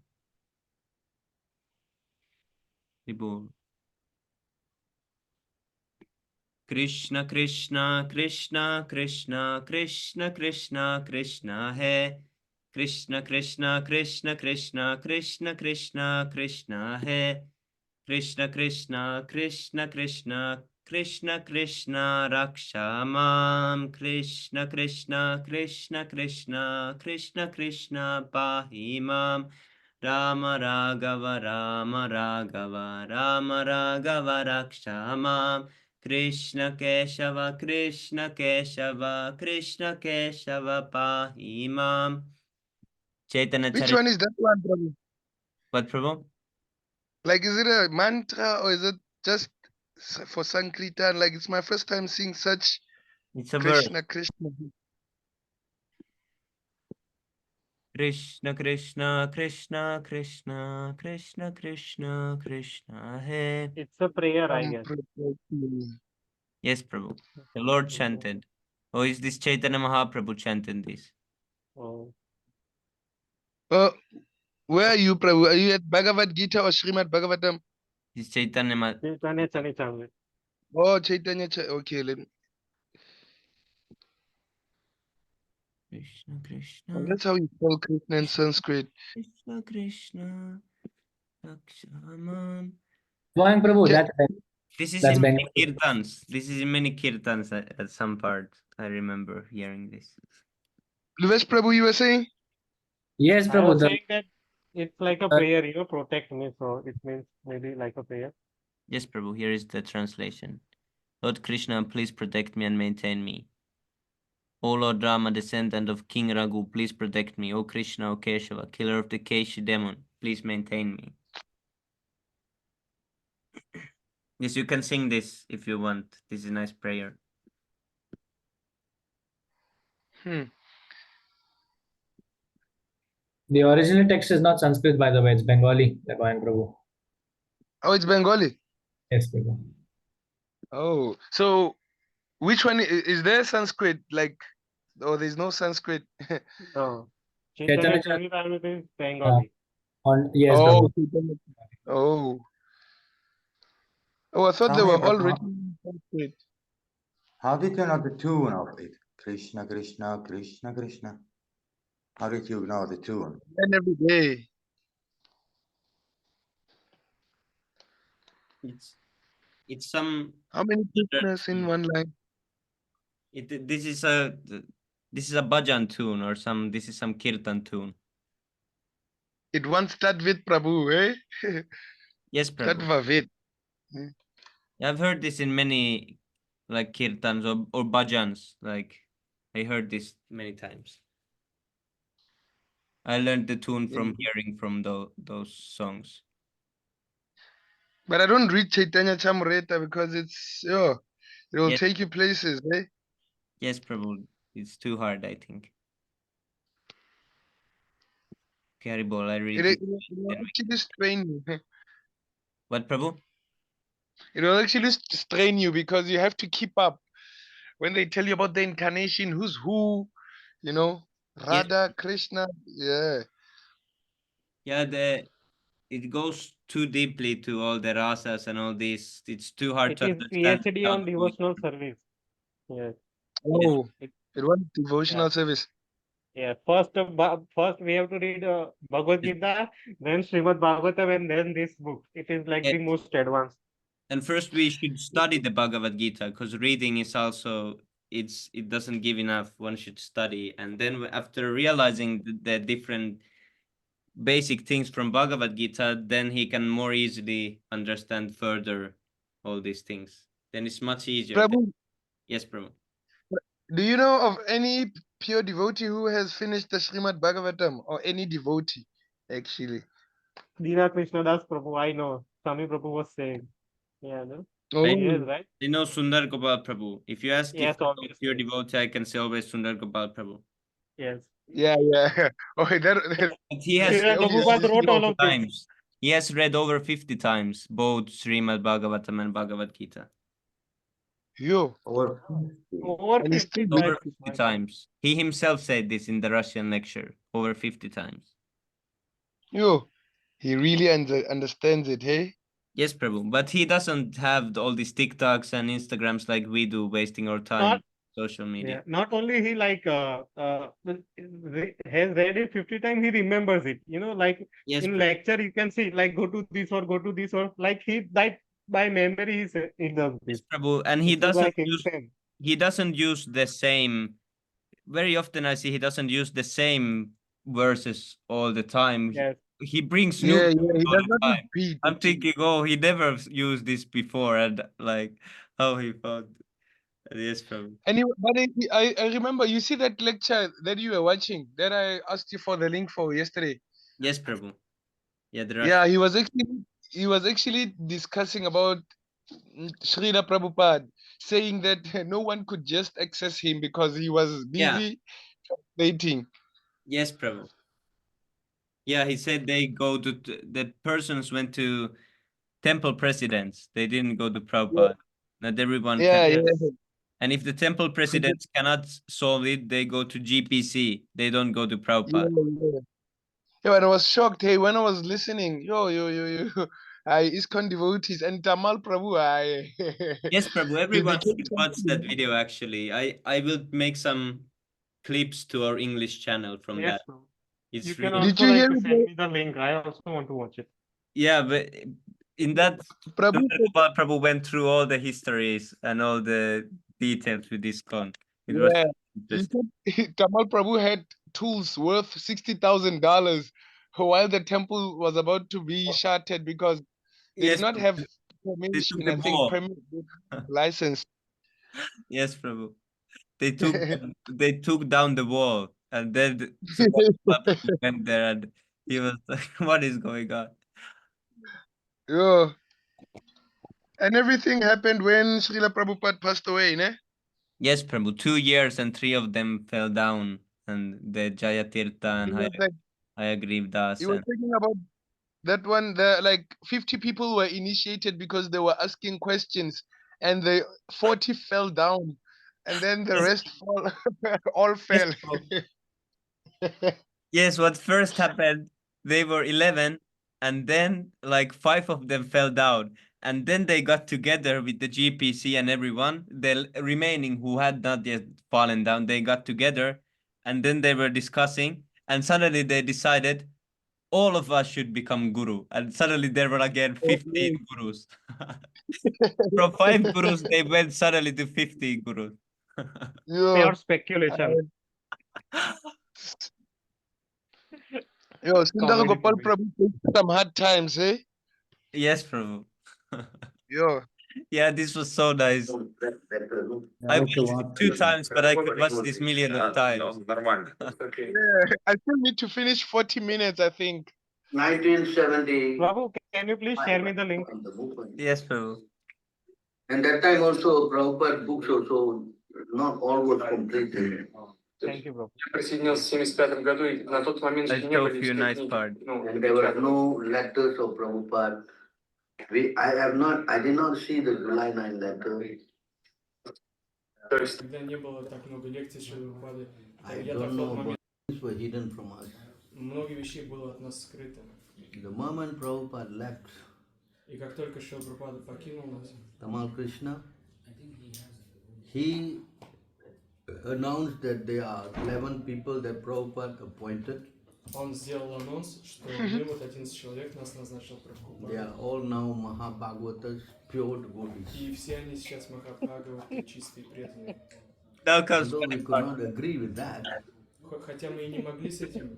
Haribol. Krishna, Krishna, Krishna, Krishna, Krishna, Krishna, Krishna, Hai. Krishna, Krishna, Krishna, Krishna, Krishna, Krishna, Krishna, Hai. Krishna, Krishna, Krishna, Krishna, Krishna, Krishna, Raksha Mam. Krishna, Krishna, Krishna, Krishna, Krishna, Krishna, Pahi Mam. Rama Raghava, Rama Raghava, Rama Raghava, Raksha Mam. Krishna Keshava, Krishna Keshava, Krishna Keshava, Pahi Mam. Chaitanya Which Charit. one is that one, Prabhu? What, Prabhu? Like, is it a mantra or is it just for Sankirtan? Like, it's my first time seeing such It's a verse. Krishna, Krishna. Krishna, Krishna, Krishna, Krishna, Krishna, Krishna, Krishna, Hey. It's a prayer, I guess. Protect me. Yes, Prabhu. The Lord chanted. Oh, is this Chaitanya Mahaprabhu chanted this? Oh. Where are you, Prabhu? Are you at Bhagavad Gita or Srimad Bhagavatam? This Chaitanya Chaitanya Charitamrita. Oh, Chaitanya. Okay, let me. Krishna, Oh, Krishna, that's how you spell Krishna in Sanskrit. Krishna, Krishna, Rakshamam. Going Prabhu, Cha- This is that's in many Bengali. kirtans. This is in many kirtans at some part. I remember hearing this. Luvesh Prabhu, you were saying? Yes, I Prabhu. was The, saying that it's like a prayer, protect me. So it means maybe like a prayer. Yes, Prabhu, here is the translation. Lord Krishna, please protect me and maintain me. O Lord Rama, descendant of King Raghu, please protect me. O Krishna, O Keshava, killer of the Keshi demon, please maintain me. Yes, you can sing this if you want. This is a nice prayer. the original text is not Sanskrit, by the way. It's Bengali. The going Prabhu. Oh, it's Bengali. Yes, Prabhu. Oh, so which one is there Sanskrit? Like, oh, there's no Sanskrit. No. Chaitanya Chaitanya Charitamrita is uh, Bengali. yes, Oh, Prabhu. Chaitanya. Oh, I thought Tell they me, were all Prabhu, written in Sanskrit. how did you know the tune of it? Krishna, Krishna, Krishna, Krishna. How did you know the tune? And every day. It's some. How many Krishnas in one line? This is a bhajan tune or some. This is some kirtan tune. It once start with Prabhu, eh? Yes, Start Prabhu. with. I've heard this in many like kirtans or bhajans. Like I heard this many times. I learned the tune from hearing from those songs. But I don't read Chaitanya Chamrita because it will Yes. take you places, eh? Yes, Prabhu. It's too hard, I think. Carry ball, I read It it. will Then we- actually strain you. What, Prabhu? It will actually strain you because you have to keep up. When they tell you about the incarnation, who's who, you know, Yes. Radha, Krishna, yeah. Yeah, it goes too deeply to all the rasas and all this. It's too hard It to is understand PhD without on going devotional through. service. Yeah. Yes. Oh, It, it was yeah. devotional service. Yeah. First we have to read Bhagavad Gita, then Srimad Bhagavatam, and then this book. It is like the Yes. most advanced. And first we should study the Bhagavad Gita, because reading is also it doesn't give enough. One should study, and then after realizing the different basic things from Bhagavad Gita, then he can more easily understand further all these things. Then it's much easier. Prabhu, Yes, Prabhu. do you know of any pure devotee who has finished the Srimad Bhagavatam or any devotee actually? Dina Krishna Das Prabhu, I know. Swami Prabhu was saying. Yeah, no? I Yes, Oh, right? I know Sundar Gopal Prabhu. If you ask if Yes, I know pure obviously. devotee, I can say always Sundar Gopal Prabhu. Yes. yeah, yeah. Oh, that, But he has Srila read over Prabhupada wrote 50 all of this. times. He has read over 50 times both Srimad Bhagavatam and Bhagavad Gita. yo, Over Over and he still 50 reads Over times. it. 50 My God. times. He himself said this in the Russian lecture. Over 50 times. Yo, he really understands it, hey? Yes, Prabhu. But he doesn't have all these TikToks and Instagrams like we do, wasting our time Not on social media. Yeah, not only he like has read it 50 times, he remembers it. You know, like Yes, in Prabhu. lecture you can see like go to this or go to this or like he like by memory he does Yes, this. Prabhu. And It is like insane. he doesn't use the same. Very often I see he doesn't use the same verses all the time. Yes. He brings new Yeah, things yeah, he all does the not time. repeat. I'm thinking, oh, he never used this before, and like how he found. Yes, Prabhu. Anyway, but I remember you see that lecture that you were watching that I asked you for the link for yesterday. Yes, Prabhu. Yeah, the Russian. Yeah, he was actually discussing about Srila Prabhupada, saying that no one could just access him because he was Yeah. busy translating. Yes, Prabhu. Yeah, he said they go to the persons went to temple presidents. They didn't go to Yeah, Prabhupada. Not everyone can. yeah, Yes. yeah. And if the temple presidents cannot solve it, they go to GPC. They don't go to Prabhupada. Yeah. Yeah, and I was shocked. Hey, when I was listening, yo, I ISKCON devotees and Tamal Prabhu, I Yes, Prabhu. he Everyone became should watch that something. video. Actually, I will make some clips to our English channel from Yes. that. No. You It's can really Did also you like hear send it? me the link. I also want to watch it. yeah, but in that Prabhu Sundar Gopal Prabhu went through all the histories and all the details with this con. It was Yeah, he interesting. said Tamal Prabhu had tools worth $60,000 while the temple was about to be shattered because they did Yes, not have Prabhu. They took permission. the I think ball. permit license. Yes, Prabhu. They took down the wall, and then Sundar Gopal Prabhu went there, and he was like, "What is going on?" Yeah, and everything happened when Srila Prabhupada passed away, ne? Yes, Prabhu. 2 years and three of them fell down, and the Jayatirtha He and was like, Hayagriv he Das was and talking about that one. The like 50 people were initiated because they were asking questions, and the 40 fell down, and then the yes, rest all yes, fell. Prabhu. Yes, what first happened, they were 11, and then like five of them fell down. And then they got together with the GPC and everyone. The remaining who had not yet fallen down, they got together and then they were discussing. And suddenly they decided all of us should become guru. And suddenly there were again 15 gurus. From five gurus, they went suddenly to 50 gurus. Yo, Pure speculation. yo, Sundar Comedy Gopal movie. Prabhu faced some hard times, eh? Yes, Prabhu. Yo, Yeah, this was so nice. I watched it 2 times, but I could watch this million of times. yeah, I still need to finish 40 minutes, I think. 1970. Prabhu, can you please share me the link? Yes, Prabhu. And that time also Prabhupada books also not all was completed. Thank you, bro. Я присоединился в 75 году, и на тот момент I еще не show были you все nice книги. part. Ну, And there were напечатаны. no letters of Prabhupada. I did not see the July 9 letter. То есть тогда не было так много лекций Шилы. I Я так don't в тот know, but момент things were hidden from us. много вещей было от нас скрыто. The moment Prabhupada left, И как только Шила Прабхупада покинул нас, Tamal Krishna, he announced that there are 11 people that Prabhupada appointed. он сделал анонс, что мы вот 11 человек нас назначил They Прабхупада. are all now Mahabhagavatas, pure devotees. И все они сейчас Махабхагаваты, чистые преданные. Now comes Although we could not agree with that, Хотя мы и не могли с этим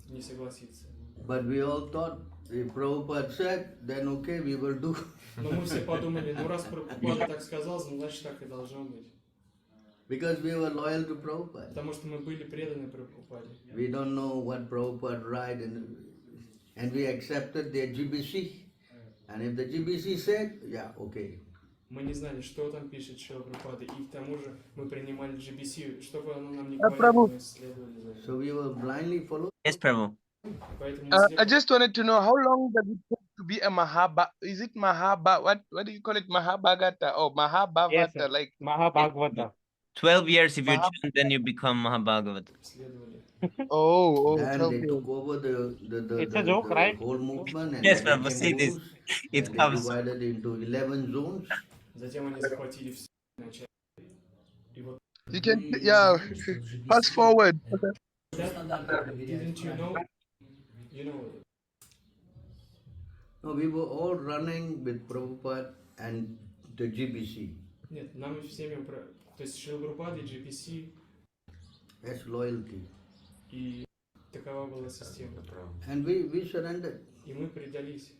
не согласиться. but we all thought if Prabhupada said, then okay, we will do. Но мы все подумали, ну раз Прабхупада так сказал, значит так и должно быть. Because we were loyal to Prabhupada. Потому что мы были преданы Прабхупаде. We don't know what Prabhupada write and we accepted their GBC. And if the GBC said, yeah, okay. Мы не знали, что там пишет Шила Прабхупада, и к тому же мы принимали GBC, что бы оно нам ни говорило, мы следовали за So we were blindly following. Yes, Prabhu. Поэтому I just wanted to know how long does it take to be a Is it what do you call it? Mahabhagata or Mahabhavata? Yes, sir. Like Mahabhagavata. 12 years if you chant, then you become Mahabhagavat. следовали. And 12 they years. took over the It's a joke, right? whole movement and Yes, they Prabhu, became see this. gurus, It and they comes. divided into 11 zones. Затем они захватили все начали. И вот You can, yeah, fast forward. didn't you know? You know, No, we were all running with Prabhupada and the GBC. нет, нам всеми, то есть Шила Прабхупада и GPC, That's loyalty. и такова была система. And we surrendered. И мы предались.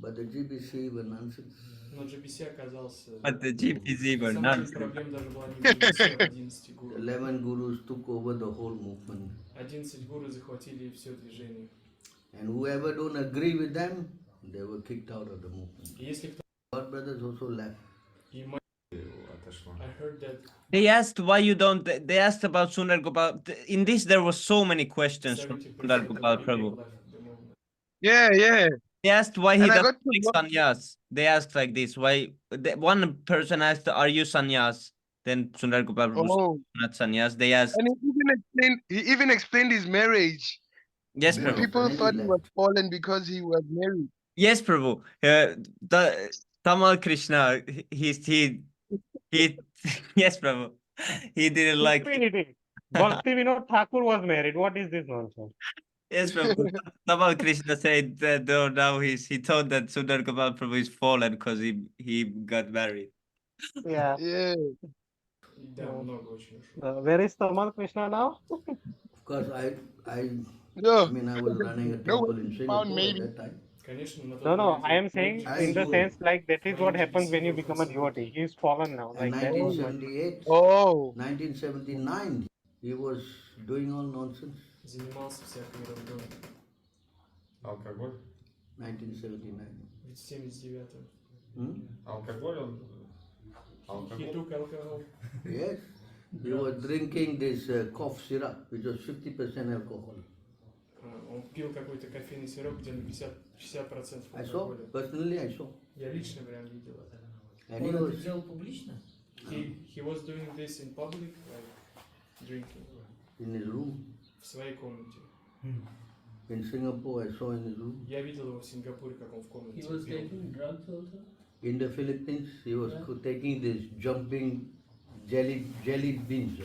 But the GBC were nonsense. Но GPC оказался... But the GPZ were Самая nonsense. проблема даже была не в GPC, а в 11 гуру. 11 gurus took over the whole movement. 11 гуру захватили все движение. And whoever don't agree with them, they were kicked out of the movement. И если кто... God brothers also left. И I heard that They asked why you don't. They asked about Sundar Gopal. In this, there were so many questions from 70% Sundar of Gopal people Prabhu. left the movement. Yeah. They asked why he And I doesn't got to take know- sannyas. They asked like this: why? One person asked, "Are you sannyas?" Then Sundar Gopal Prabhu said, Oh, not sannyas. They asked, and he even explained his marriage. "Yes, Yeah. Prabhu. People And he thought he was left. fallen because he was married. Yes, Prabhu. The Tamal Krishna. He. Yes, Prabhu. He didn't like. Stupidity. Bhakti Vinod Thakur was married. What is this nonsense? Yes, Prabhu. Tamal Krishna said that now he thought that Sundar Gopal Prabhu is fallen because he got married. Yeah. Yeah. Да, много очень ушло. Where is Tamal Krishna now? Of course, I No. mean, I was running a No, temple in found Singapore maybe. at that time. Конечно, на тот No, момент I am saying много in the I- sense like that is what happens when you become a devotee. He is fallen now. In Like that was my... 1978, Oh. 1979, he was doing all nonsense. занимался всякой ерундой. Алкоголь? 1979. Ведь в 79-м. Hmm? Алкоголь он? He Алкоголь? took alcohol. Yes. He was drinking this cough syrup, which was 50% alcohol. Он пил какой-то кофейный сироп, где на 60% I saw, алкоголя. personally I saw. Я лично прям видел это. And he was, He was doing this in public, like drinking, in his room. в своей комнате. In Singapore, I saw in his room. Я видел его в Сингапуре, как он в комнате He was пил. taking drugs also. In the Philippines, he was taking this jumping jelly beans.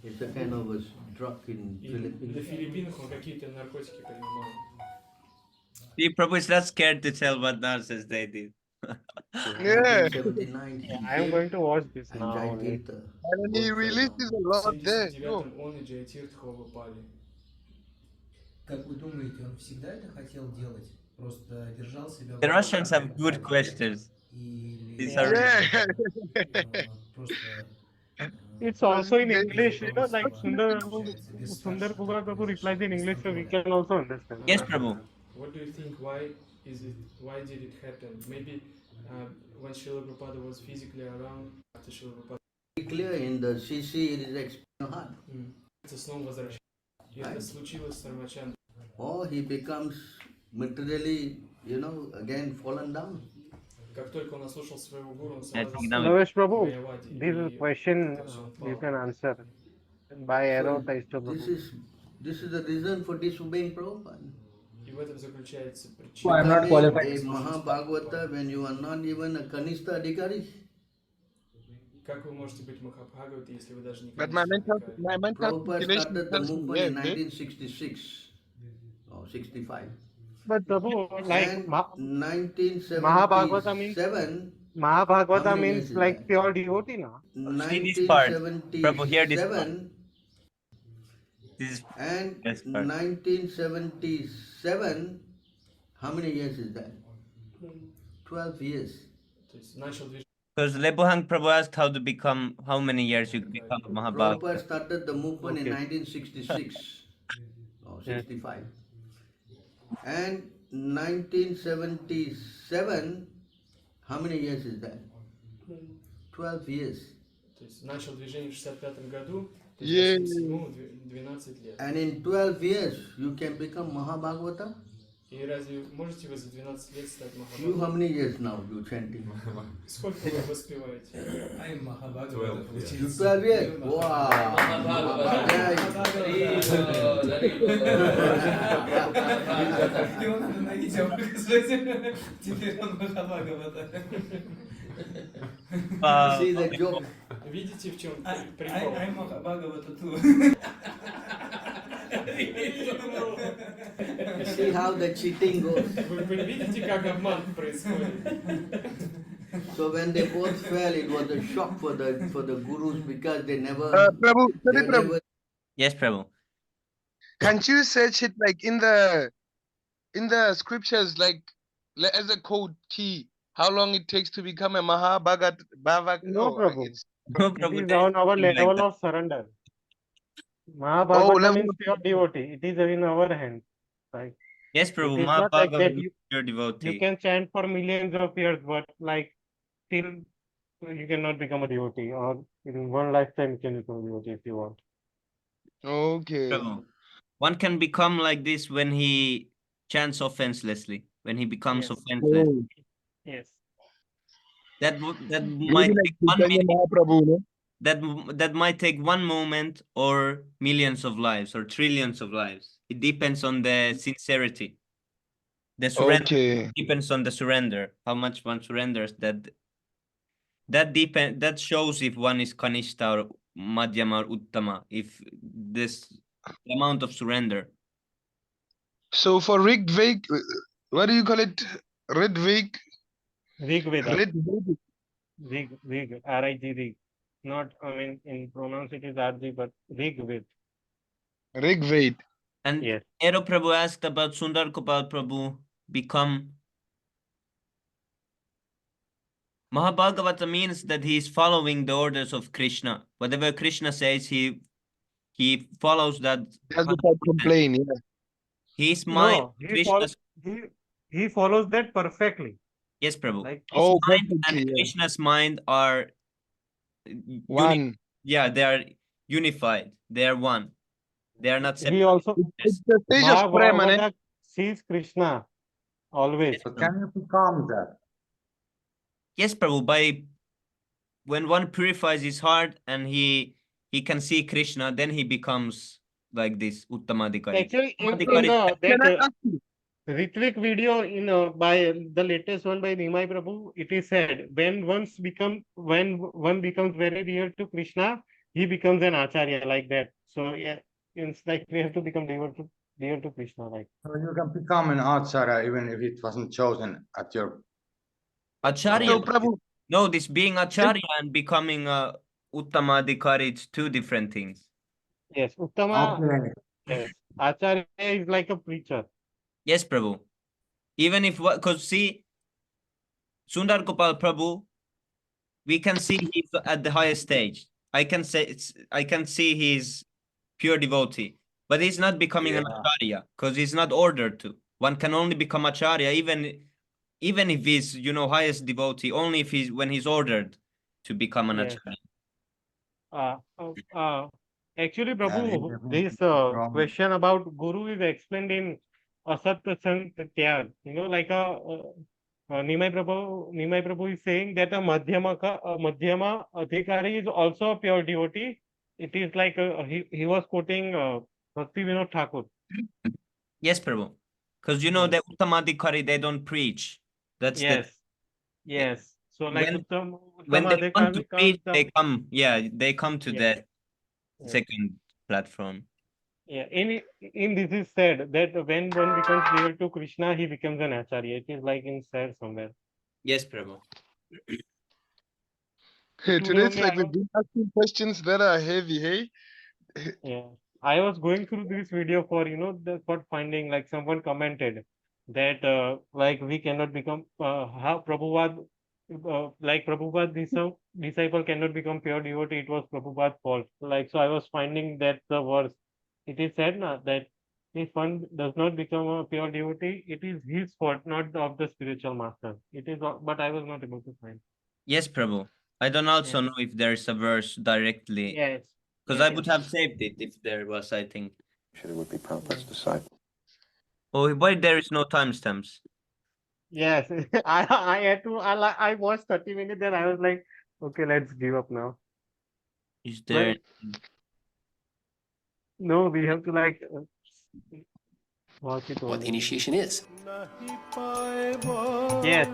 It's a kind of a drug in И на Philippines. Филиппинах он какие-то наркотики принимал. See, Prabhu is not scared to tell what nonsense they did. Yeah. 1979, he I am going to watch this and now. Jai only. Tirtha And he both fell releases down. a В lot there. 79-м он и Джай Тиртха оба пали. Как вы думаете, он всегда это хотел делать? Просто держал себя... The Russians have good questions. Или These are- Yeah. просто... It's also in English, you know, like Sundar Gopal Prabhu replies in English, so we can also understand. Yes, Prabhu. What do you think? Why did it happen? Maybe when Srila Prabhupada was physically around, after Srila Prabhupada clear. In the CC, it is explained hard. Это снова возвращается. И это случилось с Рамачандрой. Or he becomes materially, again fallen down. Как только он ослушал своего гуру, он I сразу think стал now Navesh Prabhu, Майявади, this is и question это всё you упало. can answer by arrow Taishya This Prabhu. is the reason for disobeying Prabhupada. И в этом заключается So причина. I'm not Becoming qualified. a Mahabhagavata when you are not even a Kanishta Adhikari. Как вы можете быть Махабхагаватой, если вы даже не But my mental, Канишка? my mental Prabhupada calculation started the tells me movement yes, in eh? 1966 or 65. But Prabhu, like And Mahabhagavata means 1977, how Mahabhagavata many years means is like that? pure devotee, na? see this part. Prabhu, hear this part. 1977 This is and best part. 1977, how many years is that? 12 years. То есть начал движение. Because Lebuhang Prabhu asked how many years you can become a Prabhupada Mahabhagavata. started the movement in Okay. 1966 or 65. And 1977, how many years is that? 12 years. То есть начал движение в 65 году, то Yeah. есть 87 12 лет. And in 12 years, you can become Mahabhagavata? И разве можете вы за 12 лет стать You Махабхагаватой? how many years now you chanting? Сколько вы воспеваете? I'm Mahabhagavata. 12 years? Wow! Его надо на видео показать. Теперь он Махабхагавата. See the joke? Видите, в чем прикол? I'm Mahabhagavata too. See how the cheating goes? Вы видите, как обман происходит? So when they both fell, it was a shock for the gurus because they never. Prabhu, they sorry, Prabhu. never Yes, Prabhu. Can't you search it like in the scriptures, like as a code key, how long it takes to become a Mahabhagat Bhavak? No, Prabhu. It's No, It Prabhu, is there is on our nothing like level that. of surrender. Mahabhagavata level means of- pure devotee. It is in our hands. Like Yes, Prabhu, it is not like that. Mahabhagavata means You pure devotee. can chant for millions of years, but like still you cannot become a devotee. Or in one lifetime you can become a devotee if you want. okay. Prabhu. One can become like this when he chants offenselessly, when he becomes Yes. offenseless. Oh, Yes. That maybe might like take 1 Chaitanya minute. Mahaprabhu, no? That might take 1 moment or millions of lives or trillions of lives. It depends on the sincerity. The surrender Okay. depends on the surrender. How much one surrenders. That shows if one is Kanishta or Madhyama or Uttama. If this amount of surrender. So for Rig Vik, what do you call it? Rig Vik? Rig Veda. Rig Vik. Rig, R-I-G, Rig. Not, I mean, in pronounce it is R-G, but Rig Ved. Rig Vik. And Yes. Nero Prabhu asked about Sundar Gopal Prabhu become Mahabhagavata means that he is following the orders of Krishna. Whatever Krishna says, he follows that. That's without complain, yeah. His mind, No, Krishna's. he follows that perfectly. Yes, Prabhu. Like His Oh, mind perfectly, and yeah. Krishna's mind are One. yeah, they are unified. They are one. They are not separate. he also It's the stage of prema, ne? Mahabharata sees Krishna always. Yes, So Prabhu. can you become that? Yes, Prabhu. By when one purifies his heart and he can see Krishna, then he becomes like this Uttamadikari. Actually, in Uttamadikari the Can I that ask you? Ritvik video by the latest one by Nimai Prabhu, it is said when one becomes very real to Krishna, he becomes an acharya like that. So yeah, it's like we have to become dear to Krishna. Like So you can become an acharya even if it wasn't chosen at your. Acharya. So Prabhu, No, this being Acharya and becoming a Uttamadikari, it's two different things. yes, Uttama. Okay. Yes, acharya is like a preacher. Yes, Prabhu. Even if because see, Sundar Gopal Prabhu, we can see he's at the highest stage. I can see he's pure devotee, but he's not becoming an Acharya because he's not ordered to. One can only become Acharya even if he's highest devotee, only if when he's ordered to become an Yes. Acharya. Actually, Yeah, Prabhu, definitely this wrong. question about Guru is explained in Asat Sant Tyag. You know, like Nimai Prabhu is saying that a Madhyama Adhikari is also a pure devotee. It is like he was quoting Bhakti Vinod Thakur. Yes, Prabhu. Because you know Yes. the Uttamadhikari, they don't preach. That's the Yes. Yes. So like when Uttam when they want to Adhikari preach, comes they down. come, yeah, they come to Yeah. that Yeah. second platform. Yeah, in this is said that when one becomes dear to Krishna, he becomes an acharya. It is like in said somewhere. Yes, Prabhu. Hey, Today today it's only like we've been asking questions that are heavy, hey? yeah, I was going through this video for for finding like someone commented that like we cannot become how Prabhupada like Prabhupada disciple cannot become pure devotee. It was Prabhupada's fault. Like so, I was finding that the verse. It is said na that if one does not become a pure devotee, it is his fault, not of the spiritual master. It is, but I was not able to find. Yes, Prabhu. I don't also Yeah. know if there's a verse directly, Yes. because Yes. I would have saved it if there was, I think. It would be Prabhupada's disciple. Oh, why there is no timestamps? Yes, I had to. I watched 30 minutes, then I was like, okay, let's give up now. Is there? But no, we have to like watch it What only. initiation is. Yes.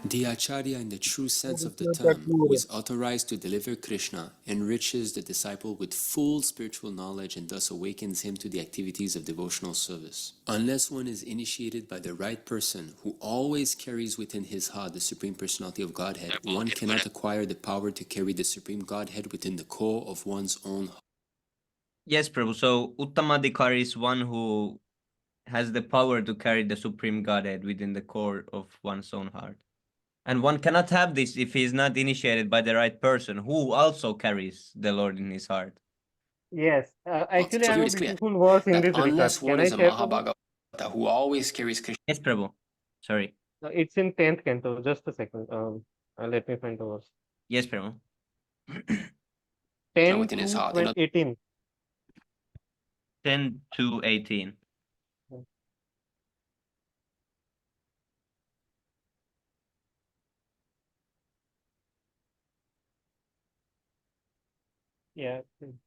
The Acharya, in the true sense of the term, who is authorized to deliver Krishna, enriches the disciple with full spiritual knowledge and thus awakens him to the activities of devotional service. Unless one is initiated by the right person, who always carries within his heart the Supreme Personality of Godhead, one cannot acquire the power to carry the Supreme Godhead within the core of one's own heart. Yes, Prabhu. So Uttamadhikari is one who has the power to carry the Supreme Godhead within the core of one's own heart. And one cannot have this if he is not initiated by the right person who also carries the Lord in his heart. Yes. Actually, So I here have it's a clear beautiful verse in that this regard. unless Can one I is a share, Prabhu? Mahabhagavata who always carries Krishna. Yes, Prabhu. Sorry. No, it's in 10th canto. Just a second. Let me find the verse. Yes, Prabhu. 10 within his to heart. 18. 10 to 18. Yeah.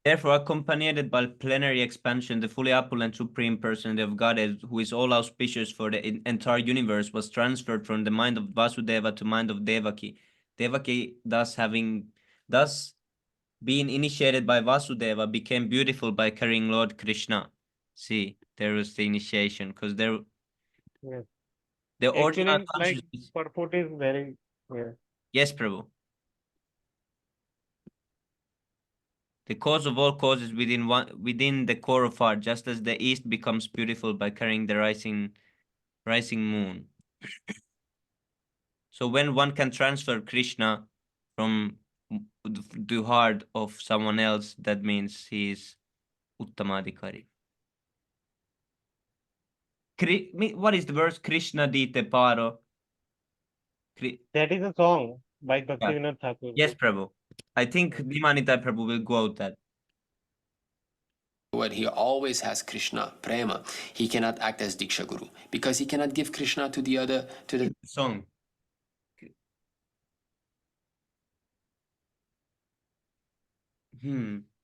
Therefore, accompanied by plenary expansion, the fully opulent supreme personality of Godhead, who is all auspicious for the entire universe, was transferred from the mind of Vasudeva to mind of Devaki. Devaki, thus being initiated by Vasudeva, became beautiful by carrying Lord Krishna. See, there was the initiation, because there, Yes. the original Actually, like consciousness. purport is very yeah. Yes, Prabhu. The cause of all causes within the core of art, just as the east becomes beautiful by carrying the rising moon. So when one can transfer Krishna from the heart of someone else, that means he is Uttamadhikari. What is the verse? Krishna dite paro. That is a song by Yeah. Bhaktivinoda Thakur. Yes, Prabhu. I think Dimanita Prabhu will quote that. Where he always has Krishna, prema, he cannot act as Diksha Guru because he cannot give Krishna to the Song.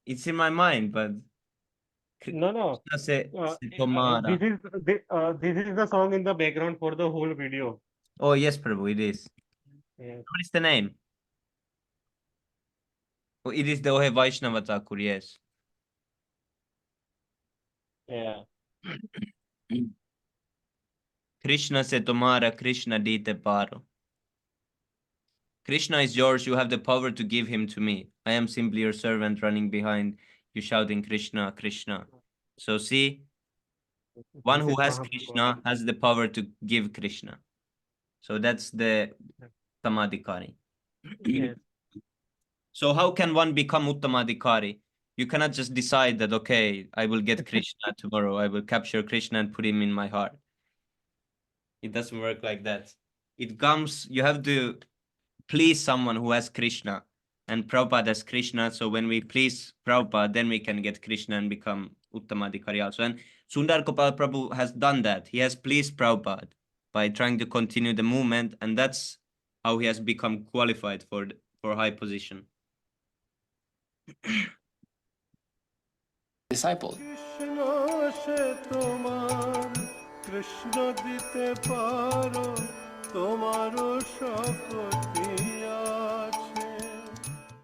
It's in my mind, but No. se This tomara. this is the song in the background for the whole video. Oh yes, Prabhu, it is. Yes. What is the name? Oh, it is the Ohe Vaishnava Thakur, yes. Yeah. Krishna se tomara, Krishna dite paro. Krishna is yours, you have the power to give him to me. I am simply your servant running behind you shouting Krishna, Krishna. So see, one This who is has Mahaprabhu. Krishna has the power to give Krishna. So that's the Uttamadhikari. Yes. So how can one become Uttamadhikari? You cannot just decide that, okay, I will get Krishna tomorrow. I will capture Krishna and put him in my heart. It doesn't work like that. It comes, you have to please someone who has Krishna. And Prabhupada has Krishna, so when we please Prabhupada, then we can get Krishna and become Uttamadhikari also. And Sundar Gopal Prabhu has done that. He has pleased Prabhupada by trying to continue the movement, and that's how he has become qualified for high position. Disciple.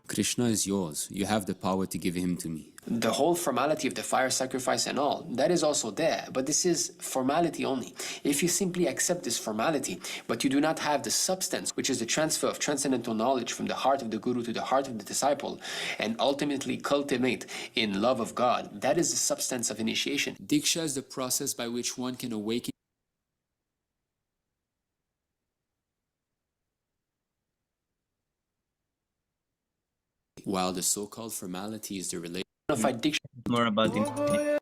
Krishna is yours. You have the power to give him to me. The whole formality of the fire sacrifice and all, that is also there, but this is formality only. If you simply accept this formality, but you do not have the substance, which is the transfer of transcendental knowledge from the heart of the Guru to the heart of the disciple, and ultimately cultivate in love of God, that is the substance of initiation. Diksha is the process by which one can awaken, while the so-called formality is the relation of Diksha. More about it.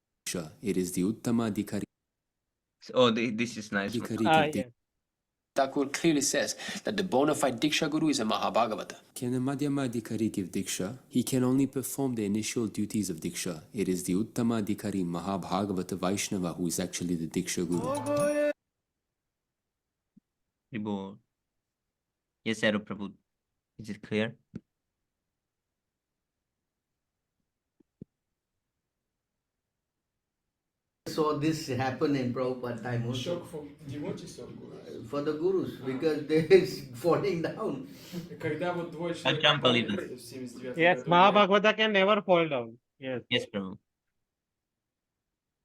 It is the Uttama Dikari. Oh, this is nice. Yeah. Thakur clearly says that the bona fide Diksha Guru is a Mahabhagavata. Can a Madhyama Dikari give Diksha? He can only perform the initial duties of Diksha. It is the Uttama Dikari Mahabhagavata Vaishnava who is actually the Diksha Guru. Prabhu. Yes, Aero Prabhu. Is it clear? Saw this happen in Prabhupada time also. Shock for devotees or gurus? For the gurus, because they're falling down. Когда вот двое человек Example упали even. в 79 Yes, году, Mahabhagavata can never fall down. Yes. Yes, Prabhu.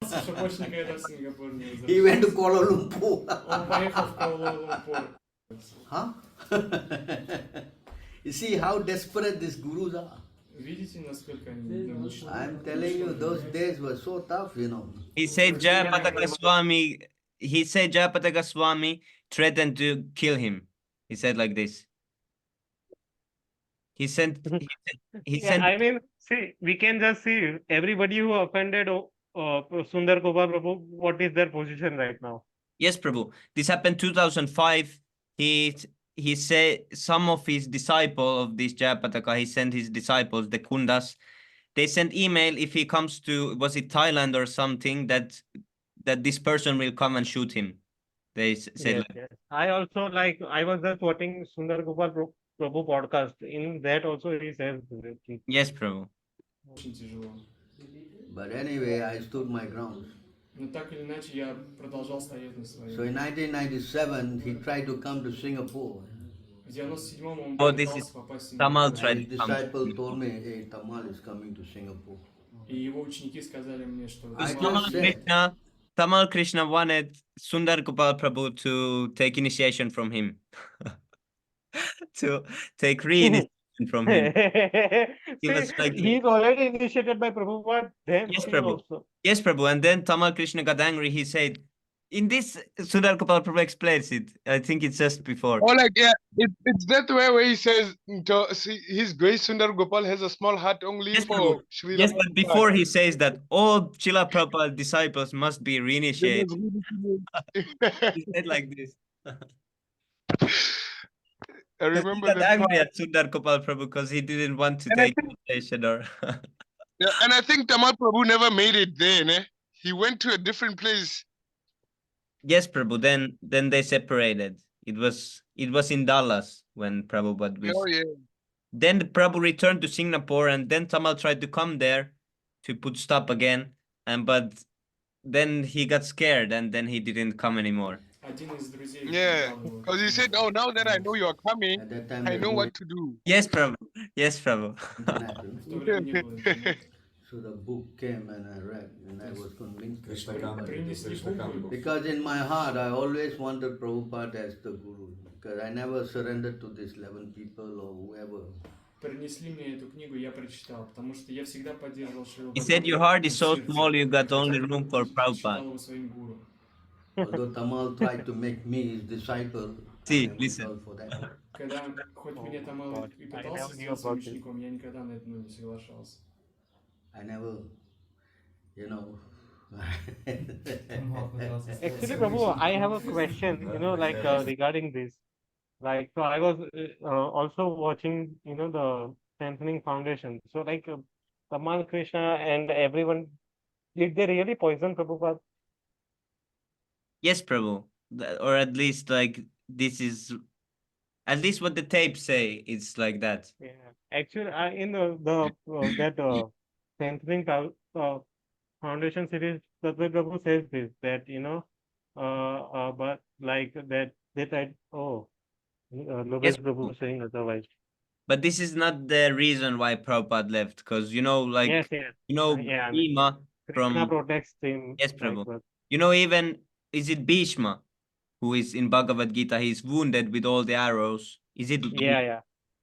что больше никогда в Сингапур не He went to возвращался. Kuala Lumpur. Он поехал в Куала-Лумпур. Huh? You see how desperate these gurus are. Видите, насколько они научны? I'm telling you, those days were so tough, you know. He said Jayapataka Swami. He said Jayapataka Swami threatened to kill him. He said like this. He sent. He Yeah, sent. I mean, see, we can just see everybody who offended Sundar Gopal Prabhu, what is their position right now? Yes, Prabhu. This happened 2005. He said some of his disciple of this Jayapataka, he sent his disciples, the Kundas, they sent email if he comes to, was it Thailand or something, that this person will come and shoot him. They said Yes, like, yes. I also I was just watching Sundar Gopal Prabhu podcast. In that also he says this thing. yes, Prabhu. Очень тяжело. But anyway, I stood my ground. Но так или иначе, я продолжал стоять на So своем. in 1997, he tried to come to Singapore. В 97-м он Oh, this is пытался попасть в Tamal Сингапур. tried And his to come. disciple told me, hey, Tamal is coming to Singapore. И его ученики сказали мне, что I Tamal just said, Krishna wanted Sundar Gopal Prabhu to take initiation from him. To take re-initiation from him. He was See, like, he's already initiated by Prabhupada, then yes, he Prabhu. also. Yes, Prabhu. And then Tamal Krishna got angry. He said, in this, Sundar Gopal Prabhu explains it. I think it's just before. Or like, yeah, it's that way where he says, see, His Grace Sundar Gopal has a small heart only Yes, for Prabhu. Srila Yes, but Prabhupada. before he says that all Chila Prabhupada disciples must be reinitiated. He said like this. I He remember got that angry part. at Sundar Gopal Prabhu because he didn't want to And I take think, initiation or. yeah, and I think Tamal Prabhu never made it there, ne? He went to a different place. Yes, Prabhu. Then they separated. It was in Dallas when Prabhupada was. Oh, yeah. Then Prabhu returned to Singapore, and then Tamal tried to come there to put stop again, but then he got scared, and then he didn't come anymore. один из друзей Yeah, дал ему because he said, oh, now that I know you are coming, at that time, I there's know no what to do. Yes, Prabhu. Yes, Prabhu. internet. В то время не было интернета. So the book came and I read, and I was convinced. that Krishna Prabhupada- Принесли буквы. Because in my heart, I always wanted Prabhupada as the guru. Because I never surrendered to these 11 people or whoever. Принесли мне эту книгу, я прочитал, потому что я всегда поддерживал Шрилу He said, your Прабхупаду heart is so в сердце. small, you got only Хотя room for считал Prabhupada. его своим гуру. Although Tamal tried to make me his disciple, See, I never listen. fell for that. Когда хоть меня Тамал God, и I пытался never knew сделать своим about this. учеником, я никогда на это не соглашался. I never, you know. Тамал пытался сделать Actually, своим Prabhu, I have a учеником. question, regarding this. Like, so I was also watching, the Strengthening Foundation. So, like, Kamal Krishna and everyone, did they really poison Prabhupada? Yes, Prabhu. Or at least like this is at least what the tapes say. It's like that. Yeah. Actually, in that Strengthening Foundation series, Tattva Prabhu says this, that, but like that I, Yes, Lokesh Prabhu saying otherwise. but this is not the reason why Prabhupada left, because Yes, yes. Yeah, I mean, Bhima Krishna from protects him, yes, like, Prabhu. but Even is it Bhishma who is in Bhagavad Gita? He's wounded with all the arrows. Is it? yeah, yeah.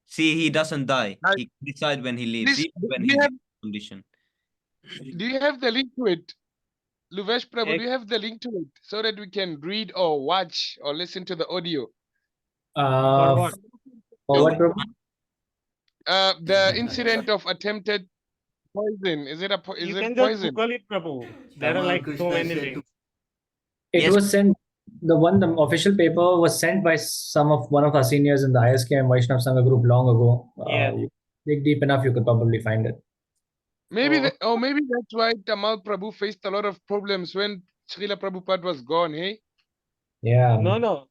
See, he doesn't die. Now, He can decide when he leaves, please, even when do you he's have in condition. do you have the link to it? Luvesh Prabhu, do Ex- you have the link to it so that we can read or watch or listen to the audio? For what? For what, Prabhu? The incident of attempted poison. Is You it can just poison? Google it, Prabhu. There are Tamal like so Krishna many said to links. It Yes. was sent. The official paper was sent by one of our seniors in the ISK and Vaishnav Sangha group long ago. Yes. You dig deep enough, you could probably find it. Maybe that's why Tamal Prabhu faced a lot of problems when Srila Prabhupada was gone, hey? Yeah. No.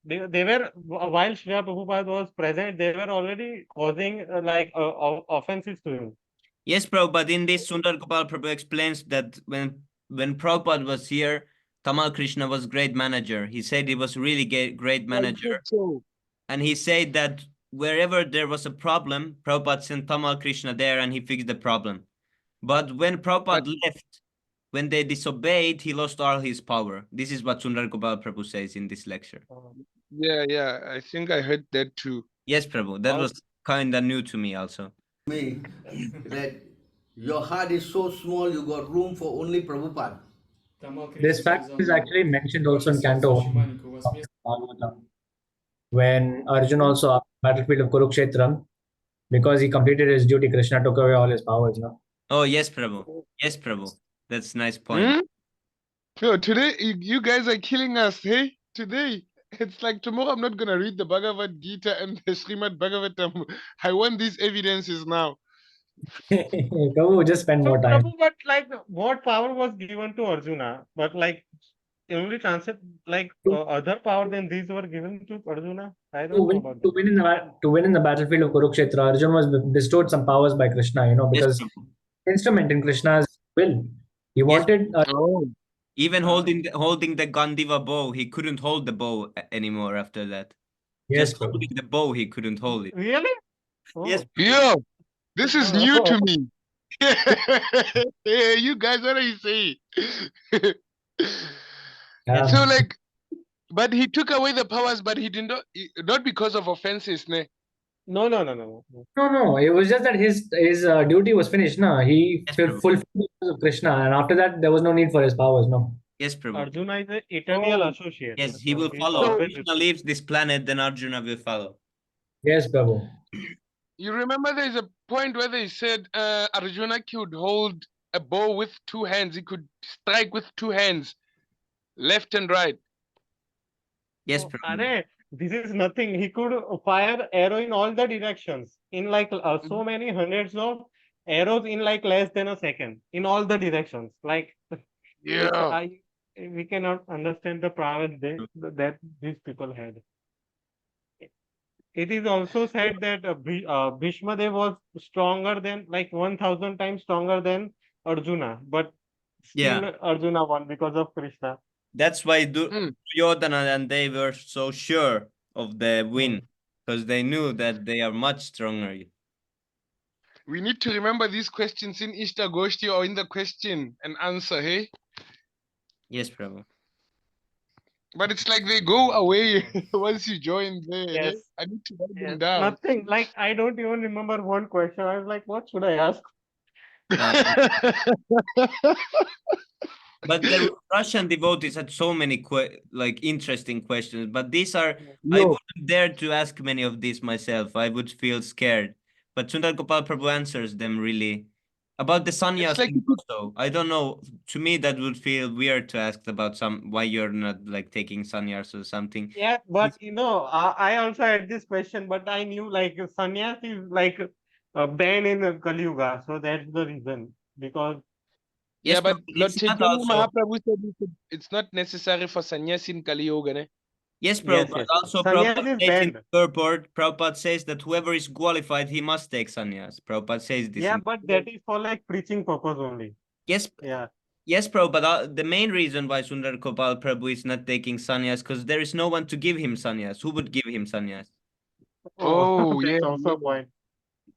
They were, while Srila Prabhupada was present, they were already causing offenses to him. Yes, Prabhu, but in this Sundar Gopal Prabhu explains that when Prabhupada was here, Tamal Krishna was great manager. He said he was really great manager. So, And he said that wherever there was a problem, Prabhupada sent Tamal Krishna there and he fixed the problem. But when Prabhupada left, when they disobeyed, he lost all his power. This is what Sundar Gopal Prabhu says in this lecture. yeah, I think I heard that too. Yes, Prabhu, that was kind of new to me also. me that your heart is so small, you got room for only Prabhupada. This fact is actually mentioned also in Canto 1 of Bhagavatam, when Arjun also asked the battlefield of Kurukshetra, because he completed his duty, Krishna took away all his powers. No? Oh, yes, Prabhu. Yes, Prabhu. That's a nice point. So today, you guys are killing us, hey? Today. It's like tomorrow I'm not going to read the Bhagavad Gita and the Srimad Bhagavatam. I want these evidences now. Prabhu, just spend more time. Prabhu, but like, what power was given to Arjuna? But like, only translate, like, other power than these were given to Arjuna? I don't know about that. To win in the battlefield of Kurukshetra, Arjuna was bestowed some powers by Krishna, because instrument in Krishna's will. He wanted. Even holding the Gandiva bow, he couldn't hold the bow anymore after that. Yes, just holding the bow, he couldn't hold it. Really? Yes. Yeah, this is new to me. Hey, you guys, what are you saying? So like, but he took away the powers, but he did not because of offenses, ne? No. No. It was just that his duty was finished. No, he fulfilled the purpose of Krishna, and after that, there was no need for his powers. No. Yes, Prabhu. Arjuna is an eternal associate. Yes, he So will he's follow. always Krishna leaves this planet, then Arjuna will follow. Yes, Prabhu. You remember there's a point where they said Arjuna could hold a bow with two hands. He could strike with two hands, left and right. Yes, Prabhu. This is nothing. He could fire arrow in all the directions in like so many hundreds of arrows in like less than a second in all the directions. Like, yeah, we cannot understand the prowess that these people had. It is also said that Bhishma Dev was stronger than, like, 1,000 times stronger than Arjuna, but still Arjuna won because of Krishna. That's why Duryodhana and they were so sure of the win, because they knew that they are much stronger. We need to remember these questions in Ishta Goshti or in the question and answer, hey? Yes, Prabhu. But it's like they go away once you join there. Yes. Hey? I need to write them down. Nothing. Like, I don't even remember one question. I was like, what should I ask? But the Russian devotees had so many interesting questions. But these are I wouldn't dare to ask many of these myself. I would feel scared. But Sundar Gopal Prabhu answers them really About the sannyas like thing also, I don't know. To me, that would feel weird to ask about why you're not like taking sannyas or something. Yeah, but I also had this question, but I knew like sannyas is like a ban in Kali Yuga, so that's the reason. Because Yes, yeah, but Lord it's not Chaitanya also. Mahaprabhu said it's not necessary for sannyas in Kali Yoga. Ne? Yes, yes, Prabhupada. yes, Also, sannyas Prabhupada is says in banned. the purport, Prabhupada says that whoever is qualified, he must take sannyas. Prabhupada says this. Yeah, but that is for like preaching purpose only. Yes, Yeah. yes, Prabhupada. The main reason why Sundar Gopal Prabhu is not taking sannyas because there is no one to give him sannyas. Who would give him sannyas? Oh, yeah. That's also a point.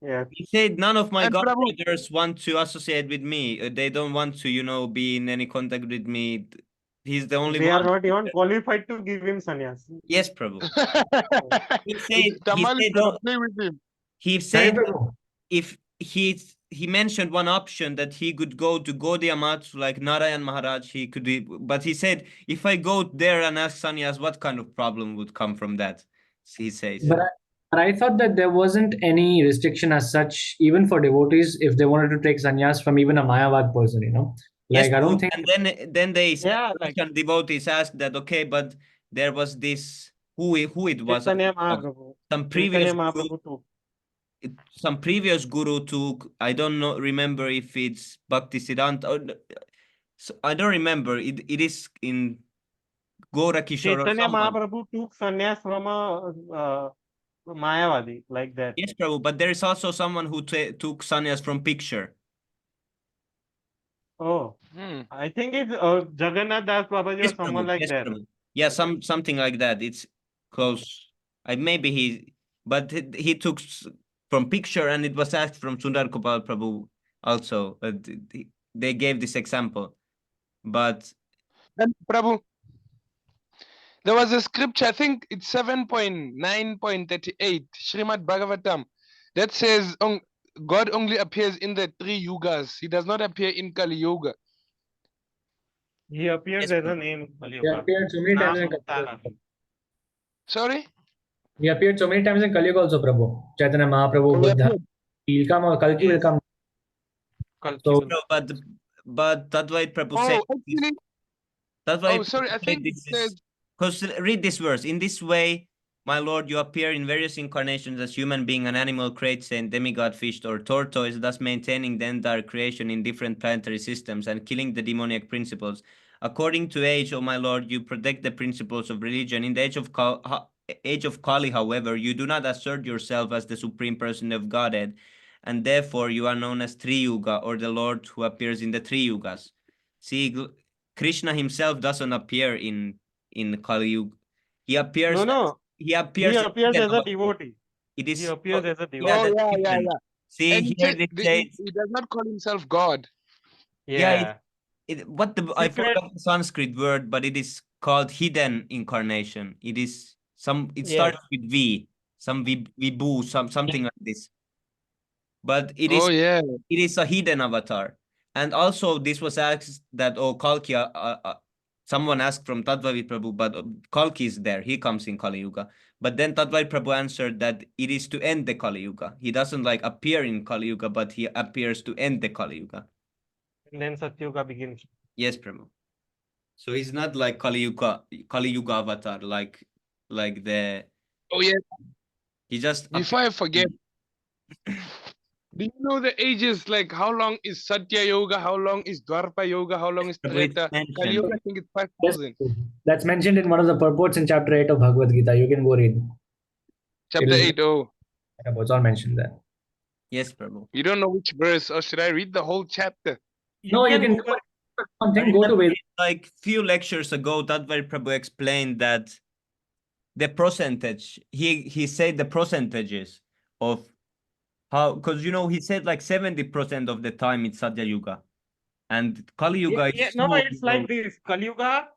Yeah. He said, none of my And god Prabhu, brothers want to associate with me. They don't want to, be in any contact with me. He's the only They are one. not even qualified to give him sannyas. Yes, Prabhu. He said, he Tamal is said, gonna oh, play with him. he Right, said Prabhu? if he mentioned one option that he could go to Gaudiya Math like Narayan Maharaj, he could be, but he said, if I go there and ask sannyas, what kind of problem would come from that? He says. But I thought that there wasn't any restriction as such, even for devotees, if they wanted to take sannyas from even a Mayavad person, Yes, Like, I don't think. and then they Yeah, like Christian devotees asked that, okay, but there was this who it was, Chaitanya Mahaprabhu. some Chaitanya previous guru, Mahaprabhu too. some previous guru took, I don't know, remember if it's Bhakti Siddhanta or I don't remember. It is in Gora Kishore or Chaitanya someone. Mahaprabhu took sannyas from a Mayavadi, like that. Yes, Prabhu, but there is also someone who took sannyas from picture. Oh, I think it's Jagannath Das Babaji Yes, or someone Prabhu. like Yes, that. Prabhu. Yeah, something like that. It's close. Maybe but he took from picture, and it was asked from Sundar Gopal Prabhu also. They gave this example, but And Prabhu, there was a scripture, I think it's 7.9.38, Srimad Bhagavatam, that says God only appears in the 3 yugas. He does not appear in Kali Yuga. He appears yes, as a Prabhu. name in Kali He Yuga. appeared so many times in Kali Avatar. Yuga. Sorry? He appeared so many times in Kali Yuga also, Prabhu. Chaitanya Mahaprabhu, Oh, he Buddha. appeared. He'll come or Kalki will Yes. come. Kalki So, will- No, but that's why Prabhu said Oh, actually, that's why sorry, I Prabhu said think it this says, is because read this verse. In this way, my Lord, you appear in various incarnations as human being, an animal, crate saint, demigod, fish, or tortoise, thus maintaining the entire creation in different planetary systems and killing the demoniac principles. According to age, O my Lord, you protect the principles of religion. In the age of Kali, however, you do not assert yourself as the supreme person of Godhead, and therefore you are known as Tri Yuga, or the Lord who appears in the three yugas. See, Krishna himself doesn't appear in Kali Yuga. He appears No. he He appears as appears hidden as a avatar. devotee. It He is appears as a yeah, oh, devotee. that's yeah, yeah, different. yeah. See, And here it says he does not call himself God. yeah, Yeah. I Secret. forgot the Sanskrit word, but it is called hidden incarnation. It is it Yes. starts with V, some Vibhu, something like this. But Oh, yeah. it is a hidden avatar. And also this was asked that Kalki, someone asked from Tadvavi Prabhu, but Kalki is there. He comes in Kali Yuga. But then Tadvavi Prabhu answered that it is to end the Kali Yuga. He doesn't like appear in Kali Yuga, but he appears to end the Kali Yuga. And then Satyuga begins. Yes, Prabhu. So he's not like Kali Yuga avatar, like the Oh, yeah. he just Before I forget, do you know the ages? Like, how long is Satya Yoga? How long is Dwarpa Yoga? How long is Prabhu, it's Treta? Kali mentioned. Yoga, I think it's yes, 5,000. that's mentioned in one of the purports in chapter 8 of Bhagavad Gita. You can go read. Chapter It'll- 8. Oh, It's all mentioned there. Yes, Prabhu. you don't know which verse, or should I read the whole chapter? No, you can Google. something. Go to Ved. Like few lectures ago, Tadvari Prabhu explained that the percentage, he said the percentages of how, because he said like 70% of the time it's Satya Yuga, and Kali Yuga Yeah, is no, so it's like this. Kali Yuga,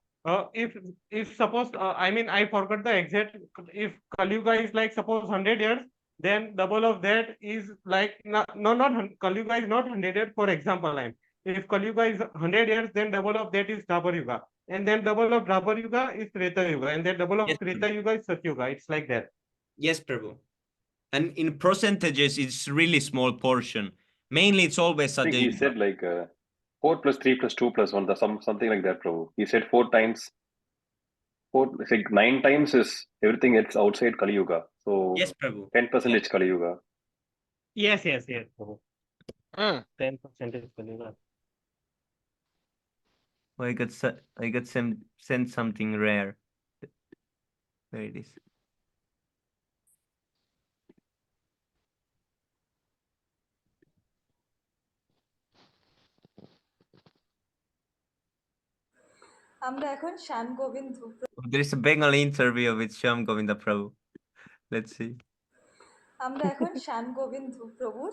if suppose, I mean, I forgot the exact, if Kali Yuga is like suppose 100 years, then double of that is like, not Kali Yuga is not 100 years, for example, if Kali Yuga is 100 years, then double of that is Dwapar Yuga, and then double of Dwapar Yuga is Treta Yuga, and then double of Yes, Treta Yuga is Satya Yuga. It's like that. Yes, Prabhu. And in percentages, it's really small portion. Mainly, it's always I think he Satya. said like 4 plus 3 plus 2 plus 1, something like that, Prabhu. He said 4 times, it's like 9 times is everything it's outside Kali Yuga. So Yes, Prabhu. 10% is Kali Yuga. Yes. Prabhu. Ah, 10% is Kalila. Oh, I got sent something rare. There it is. আমরা এখন শ্যাম Govinda There is a Bengali interview with Shyam Govinda Prabhu. Let's see. আমরা এখন শ্যাম গোবিন্দ প্রভুর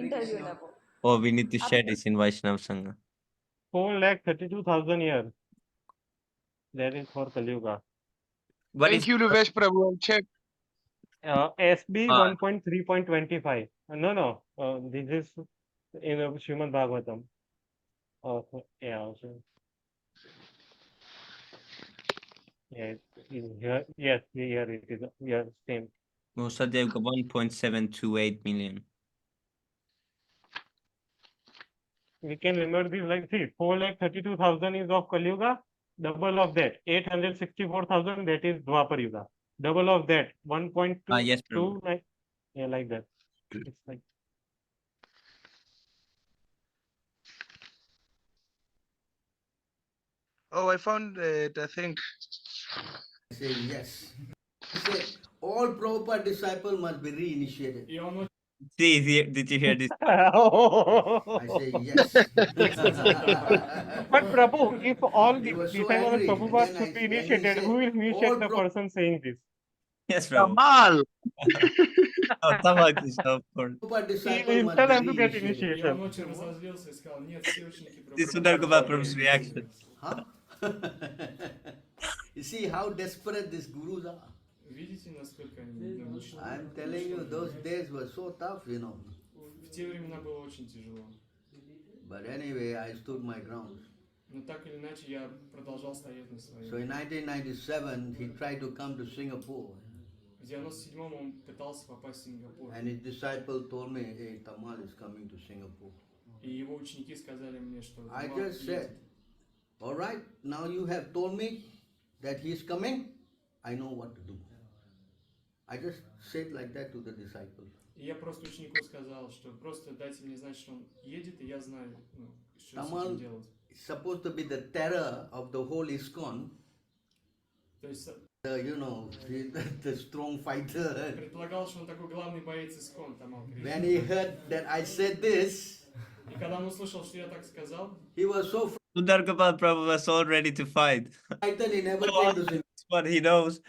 interview নেব Oh, we need to share this in Vaishnav Sangha. 4,32,000 years. That is for Kali Yuga. What thank is you, Luvesh Prabhu. I'll check. SB Ah. 1.3.25. No. This is in Srimad Bhagavatam. Yeah. Also. Yeah. Here, yes. Here it is. Yeah. Same. Oh, Satya Yuga 1.728 million. We can remember this like, see, 4,32,000 is of Kali Yuga. Double of that, 864,000, that is Dwapar Yuga. Double of that, 1.2. Yes, Prabhu. Like that. It's like. Oh, I found it, I think. Say yes. Say all proper disciple must be reinitiated. See, did you hear this? I say yes. But Prabhu, if all He the was so disciples of angry. Prabhupada Then should be when he initiated, said, who will initiate all the person saying this? Yes, Prabhu. Kamal. Oh, Tamal Krishna, of course. proper He disciple will must tell be him to get reinitiated. И он initiation. очень разозлился и сказал, нет, все ученики This is Sundar Gopal Прабхупады Prabhu's reaction. Huh? You see how desperate these gurus are. Видите, насколько они ничего. I'm telling you, those days were so tough, you know. В те времена было очень тяжело. But anyway, I stood my ground. Но так или иначе я продолжал стоять на своем. So in 1997, he tried to come to Singapore. В 97-м он пытался попасть в Сингапур. And his disciple told me, hey, Tamal is coming to Singapore. И его ученики сказали мне, что I just said, all right, now you have told me that he is coming, I know what to do. I just said like that to the disciples. И я просто ученику сказал, что просто дайте мне знать, что он едет, и я знаю, что с Tamal этим делать. is supposed to be the terror of the whole ISKCON. То есть You know, the strong fighter. предполагал, что он такой главный боец ИСККОН, Тамал Кришна. When he heard that I said this, И когда он услышал, что я так сказал, he was so Sundar Gopal Prabhu was all ready to fight. frightened he never came to Singapore. That's what he knows.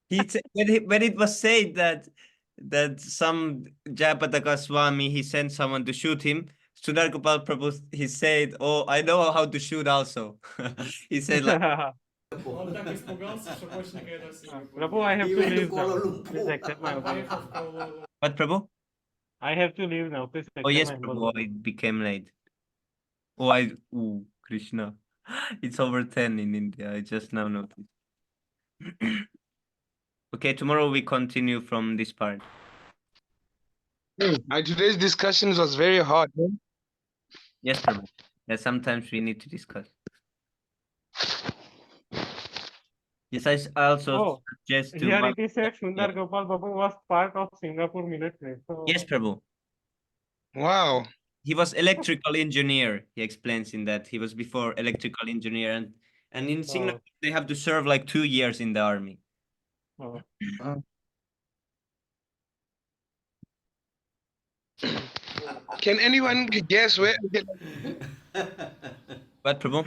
When it was said that some Jayapataka Swami, he sent someone to shoot him, Sundar Gopal Prabhu, he said, oh, I know how to shoot also. He said like, он так испугался, что больше никогда в Сингапур. Prabhu, I have He to went to leave now. Kuala Lumpur. Please accept my Он apology. поехал в Куала-Лумпур. what, Prabhu? I have to leave now. Please accept Oh, yes, my Prabhu, apology. it became late. Krishna. It's over 10 in India. I just now noticed. Okay, tomorrow we continue from this part. Today's discussions was very hard. Man. Yes, Prabhu. Yeah, sometimes we need to discuss. Yes, I also suggest to. Here it is said Sundar Gopal Babu was part of Singapore military. So Yes, Prabhu. Wow. He was electrical engineer. He explains in that he was before electrical engineer, and in Singapore they have to serve like 2 years in the army. Can anyone guess where? What, Prabhu?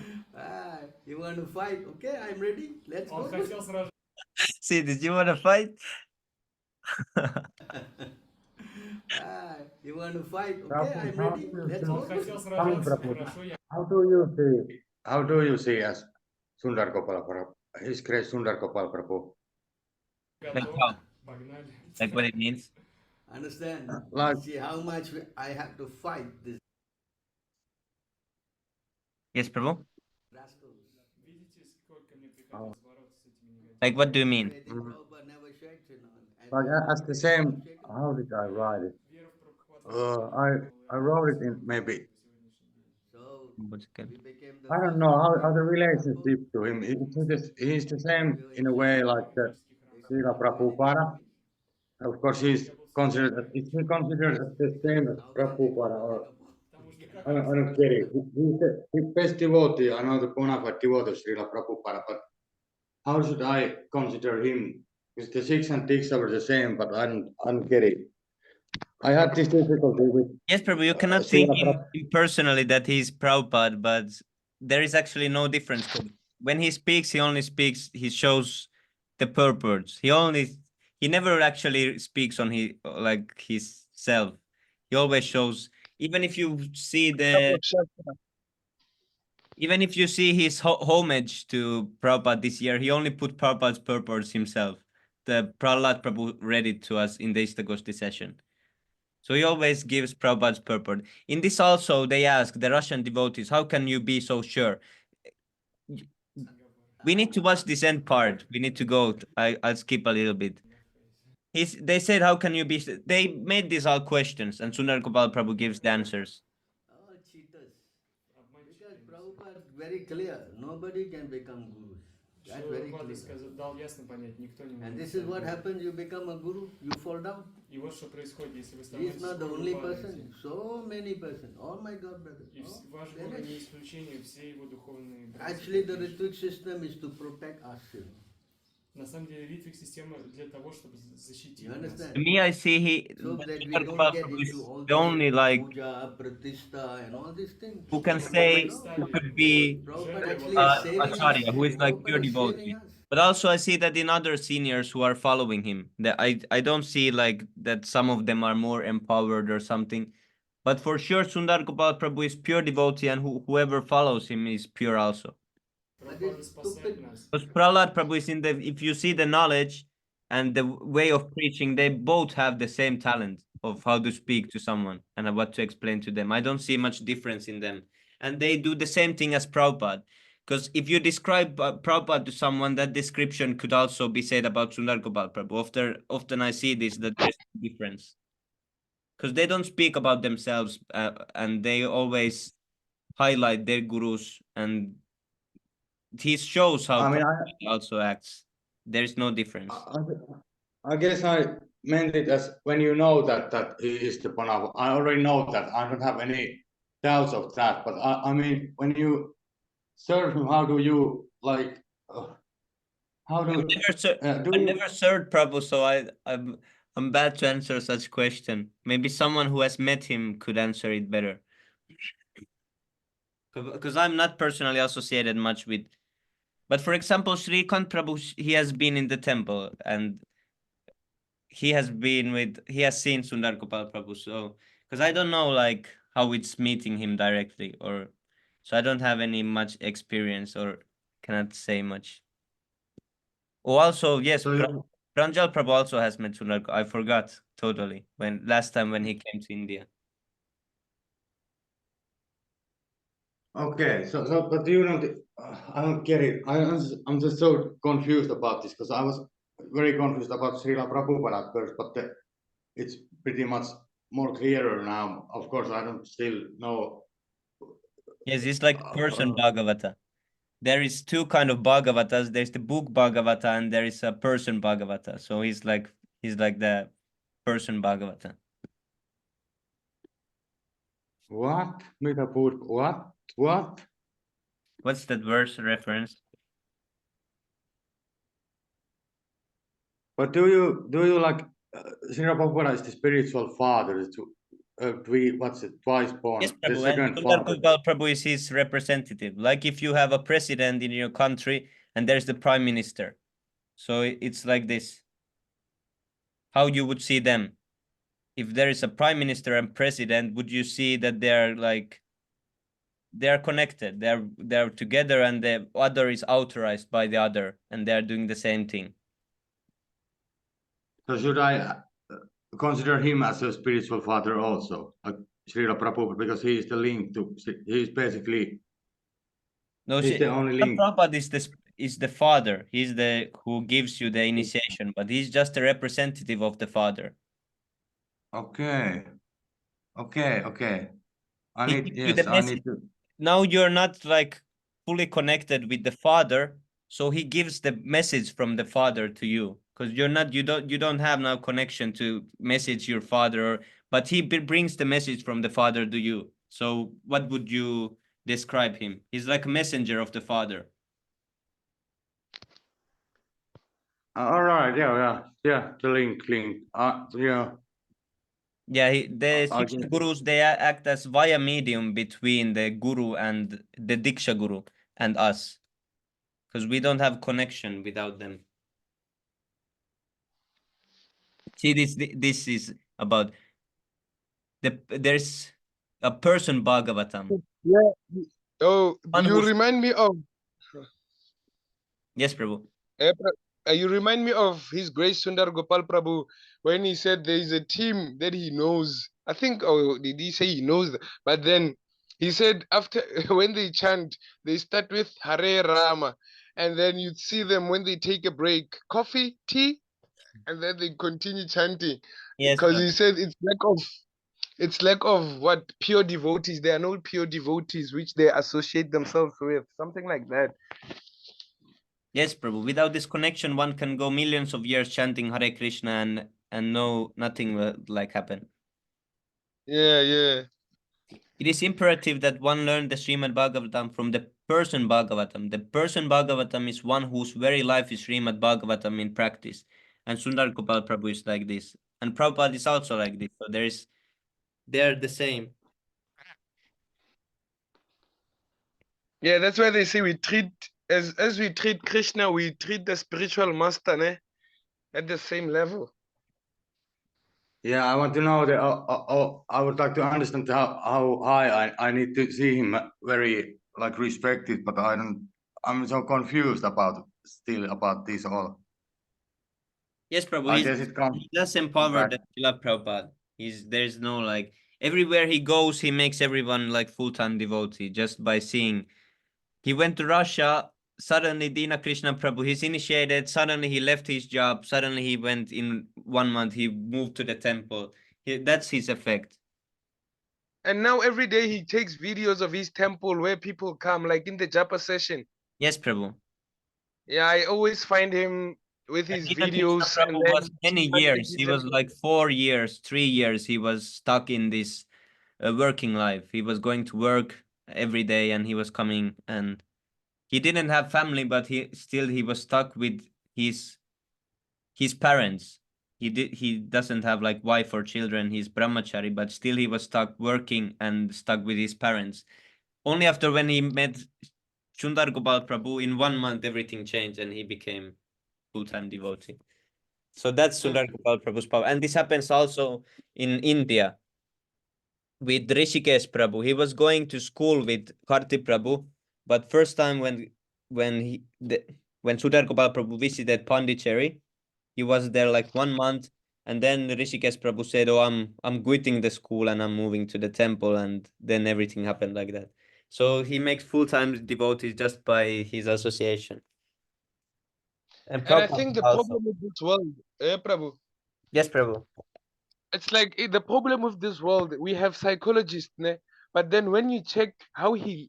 You want to fight? Okay, I'm ready. Let's Он go. хотел сразу. See, did you want to fight? You want to fight? Okay, I'm ready. Let's Он go. хотел сражаться. Хорошо, я. How do you see as Sundar Gopal Prabhu? His grace Sundar Gopal Prabhu. Like Готов. how? Погнали. Like what it means? Understand? Like- See how much I have to fight this Yes, Prabhu. rascals. Видите, сколько мне приходилось бороться с этими негодяями? Like what do you mean? Prabhupada never shakes it on. And Like as the same, shaken. how did I write it? Вера в Прабхупаду I wrote it in maybe. So What's good? we became the I don't first know how Muslim the temple. relationship to him. He's the same We were in a way initiated like the Srila Prabhupada. Of course, he's considered. Is he considered as the same as Now we are taking Prabhupada? to Or Singapore. I don't get it. He's the best devotee. I know the bona fide devotee of Srila Prabhupada, but how should I consider him? Because the Sikhs and Diksha were the same, but I don't get it. I had this difficulty with Yes, Prabhu, you cannot think Srila Prabhupada. him personally that he's Prabhupada, but there is actually no difference. 'Cause when he speaks, he only speaks, he shows the purpose. He never actually speaks on like his self. He always shows, even if you see even if you see his homage to Prabhupada this year, he only put Prabhupada's purpose himself. The Prahlad Prabhu read it to us in the Istagosti session. So he always gives Prabhupada's purport. In this also, they ask the Russian devotees, how can you be so sure? We need to watch this end part. We need to go. I'll skip a little bit. They said, how can you be? They made these all questions, and Sundar Gopal Prabhu gives the answers. All cheaters. Because Prabhupada is very clear. Nobody can become gurus. That's very clear. дал ясно понять, никто не And может this is стать what гуру. happens, you become a guru, you fall down. И вот что происходит, если вы He is становитесь not the гуру, only вы падаете. person, so many persons. Oh my God, brother. И Oh, ваш гуру finish. не исключение, все его духовные братья. Actually, the retreat system is to protect us. На самом деле, Ритвик система для того, чтобы защитить You нас. understand? To me, I see So that we Sundar don't Gopal get Prabhu into is all the only this puja, pratishta, and all these things. who can No, say no. who could be Prabhupada actually is saving us. Acharya, who is like pure Prabhupada is saving devotee. us. But also, I see that in other seniors who are following him, that I don't see like that some of them are more empowered or something. But for sure, Sundar Gopal Prabhu is pure devotee, and whoever follows him is pure also. Прабхупада спасает нас. Because Prahlad Prabhu is in the, if you see the knowledge and the way of preaching, they both have the same talent of how to speak to someone and what to explain to them. I don't see much difference in them. And they do the same thing as Prabhupada. Because if you describe Prabhupada to someone, that description could also be said about Sundar Gopal Prabhu. Often I see this, that there's a difference. Because they don't speak about themselves and they always highlight their gurus, and he shows how Prabhupada also acts. There is no difference. I guess I meant it as when you know that he is the bona. I already know that. I don't have any doubts of that. But I mean, when you serve him, how do you like? How do I never served Prabhu, so I'm bad to answer such question. Maybe someone who has met him could answer it better. Because I'm not personally associated much with. But for example, Sri Kant Prabhu, he has been in the temple and he has seen Sundar Gopal Prabhu. So, because I don't know like how it's meeting him directly, or so I don't have any much experience or cannot say much. Oh, also, yes, Pranjal Prabhu also has met Sundar. I forgot totally last time when he came to India. Okay, but you know, I don't get it. I'm just so confused about this because I was very confused about Srila Prabhupada at first, but it's pretty much more clearer now. Of course, I don't still know. Yes, it's like person Bhagavata. There is two kind of Bhagavatas. There's the book Bhagavata and there is a person Bhagavata. So he's like the person Bhagavata. What? What? What's that verse reference? But do you like Srila Prabhupada is the spiritual father? What's it? Twice born. Yes, The Prabhu. second And Sundar father. Gopal Prabhu is his representative. Like if you have a president in your country and there's the prime minister. So it's like this. How you would see them? If there is a prime minister and president, would you see that they're connected? They're together, and the other is authorized by the other, and they're doing the same thing. So should I consider him as a spiritual father also, like Srila Prabhupada, because he is the link to. He's basically. No, he's the only link. Prabhupada is the father. He's the who gives you the initiation, but he's just a representative of the father. Okay. Okay. I He need, gives you the yes, I message. need to. Now you're not like fully connected with the father, so he gives the message from the father to you because you don't have now connection to message your father, but he brings the message from the father to you. So what would you describe him? He's like a messenger of the father. All right, yeah. The link. Yeah. Yeah, the I Siksha can. gurus, they act as via medium between the guru and the Diksha guru and us, because we don't have connection without them. See, this is about there's a person Bhagavatam. Yeah. Oh, One you who's remind me of yes, Prabhu. You remind me of His Grace Sundar Gopal Prabhu when he said there is a team that he knows. I think, or did he say he knows? But then he said after when they chant, they start with Hare Rama, and then you'd see them when they take a break, coffee, tea, and then they continue chanting Yes, because Prabhu. he said it's lack of what pure devotees. They are not pure devotees which they associate themselves with, something like that. Yes, Prabhu. Without this connection, one can go millions of years chanting Hare Krishna and no nothing will like happen. Yeah. It is imperative that one learn the Srimad Bhagavatam from the person Bhagavatam. The person Bhagavatam is one whose very life is Srimad Bhagavatam in practice. And Sundar Gopal Prabhu is like this. And Prabhupada is also like this. So they're the same. Yeah, that's why they say we treat as we treat Krishna, we treat the spiritual master, ne, at the same level. Yeah, I want to know I would like to understand how high I need to see him very like respected, but I'm so confused about this all. Yes, Prabhu. I guess it comes He does empower back. the Srila Prabhupada. There's no like everywhere he goes, he makes everyone like full-time devotee just by seeing. He went to Russia, suddenly Dina Krishna Prabhu, he's initiated, suddenly he left his job, suddenly he went in 1 month, he moved to the temple. That's his effect. And now every day he takes videos of his temple where people come, like in the Japa session. Yes, Prabhu. Yeah, I always find him with And his Dina Krishna videos, and Prabhu was then many chanting years. his He was like 4 years, 3 years. He was stuck in this working life. He was going to work every day and he was coming and he didn't have family, but he was stuck with his his parents. He doesn't have like wife or children. He's brahmachari, but still he was stuck working and stuck with his parents. Only after when he met Sundar Gopal Prabhu, in 1 month everything changed and he became full-time devotee. So that's Sundar Gopal Prabhu's power. And this happens also in India with Rishikesh Prabhu. He was going to school with Karti Prabhu, but first time when Sundar Gopal Prabhu visited Pondicherry, he was there like 1 month, and then Rishikesh Prabhu said, "Oh, I'm quitting the school and I'm moving to the temple," and then everything happened like that. So he makes full-time devotees just by his association. And And I Prabhupada think the also. problem with this world, Prabhu, Yes, Prabhu. it's like the problem with this world, we have psychologists, ne? But then when you check how he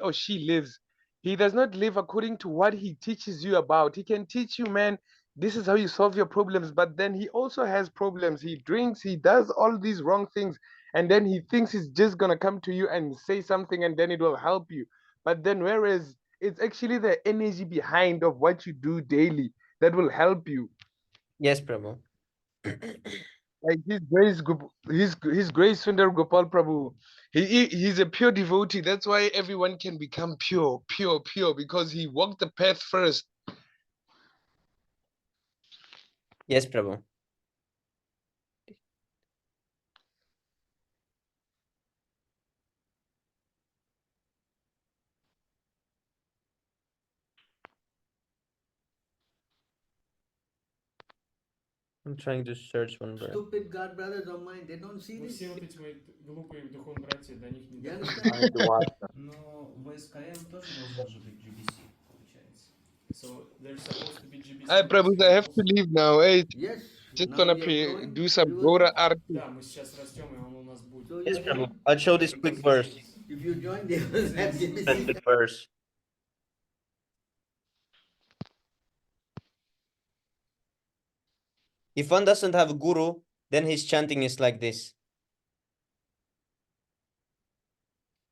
or she lives, he does not live according to what he teaches you about. He can teach you, man, this is how you solve your problems, but then he also has problems. He drinks, he does all these wrong things, and then he thinks he's just gonna come to you and say something and then it will help you. But then whereas it's actually the energy behind of what you do daily that will help you. Yes, Prabhu. Like his grace Sundar Gopal Prabhu, he's a pure devotee. That's why everyone can become pure because he walked the path first. Yes, Prabhu. I'm trying to search one verse. Stupid God brothers of mine, they don't see Ну, this. все вот эти мои глупые духовные братья, до них не You доходит. understand? Но в СКМ тоже должен же быть GBC, получается. So there's supposed to be GBC Hey, next Prabhu, week I have to also. leave now. Hey, Yes, just now gonna we are growing. do some We will. Gora arti. Да, мы сейчас растем, и он у нас вас будет. So Yes, you Prabhu. can, I'll show this quick verse. if you join, they will have That's JBC. the verse. If one doesn't have a guru, then his chanting is like this.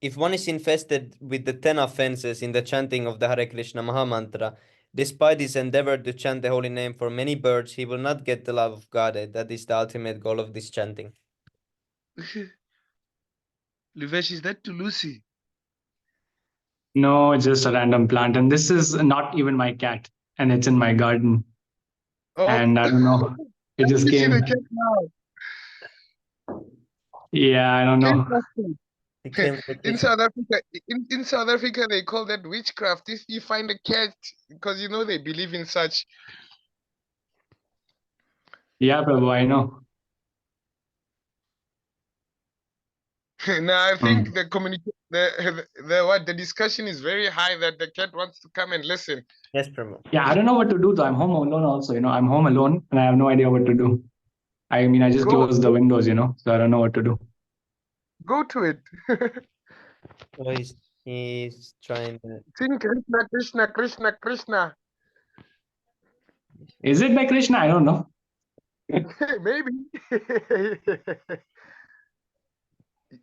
If one is infested with the 10 offenses in the chanting of the Hare Krishna Mahamantra, despite his endeavor to chant the holy name for many birds, he will not get the love of Godhead. That is the ultimate goal of this chanting. Livesh, is that to Lucy? No, it's just a random plant. And this is not even my cat. And it's in my garden. Oh, And I don't know. It I just only see the came. cat now. Yeah, I don't Came know. faster. It came like In this. South Africa, in South Africa, they call that witchcraft. If you find a cat, because you know they believe in such. Yeah, Prabhu, I know. Now I think Hmm. the discussion is very high that the cat wants to come and listen. Yes, Prabhu. Yeah, I don't know what to do though. I'm home alone also. I'm home alone and I have no idea what to do. I mean, I just Go closed the windows, so I don't know what to do. go to it. So he's trying to... Sing Krishna, Krishna, Krishna, Krishna. Is it by Krishna? I don't know. Maybe.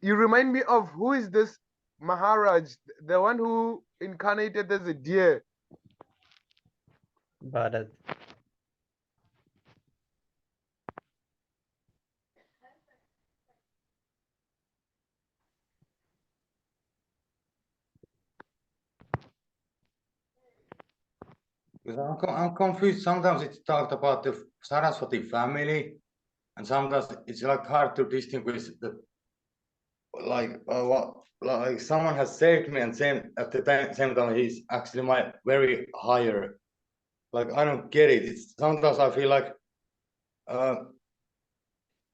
You remind me of who is this Maharaj, the one who incarnated as a deer. Bharat. Because I'm confused. Sometimes it's talked about the Saraswati family, and sometimes it's like hard to distinguish the what like someone has saved me, and same at the same time he's actually my very higher. Like I don't get it. It's sometimes I feel like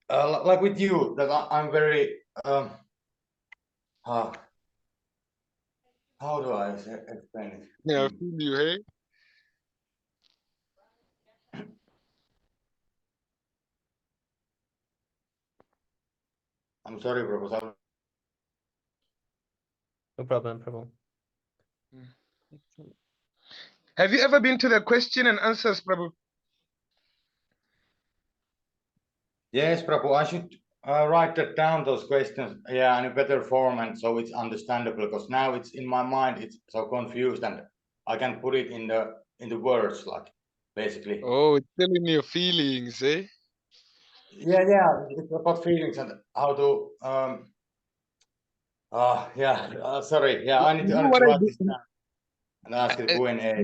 like with you that I'm very how do I explain it? Yeah, I feel you, hey? I'm sorry, Prabhu. No problem, Prabhu. Have you ever been to the question and answers, Prabhu? Yes, Prabhu, I should write that down, those questions, yeah, in a better form, and so it's understandable, because now it's in my mind, it's so confused, and I can put it in the words, like, basically. Oh, it's still in your feelings, eh? Yeah, it's about feelings and how to, sorry, yeah, I need You know to what I write do? this down and ask the Q&A.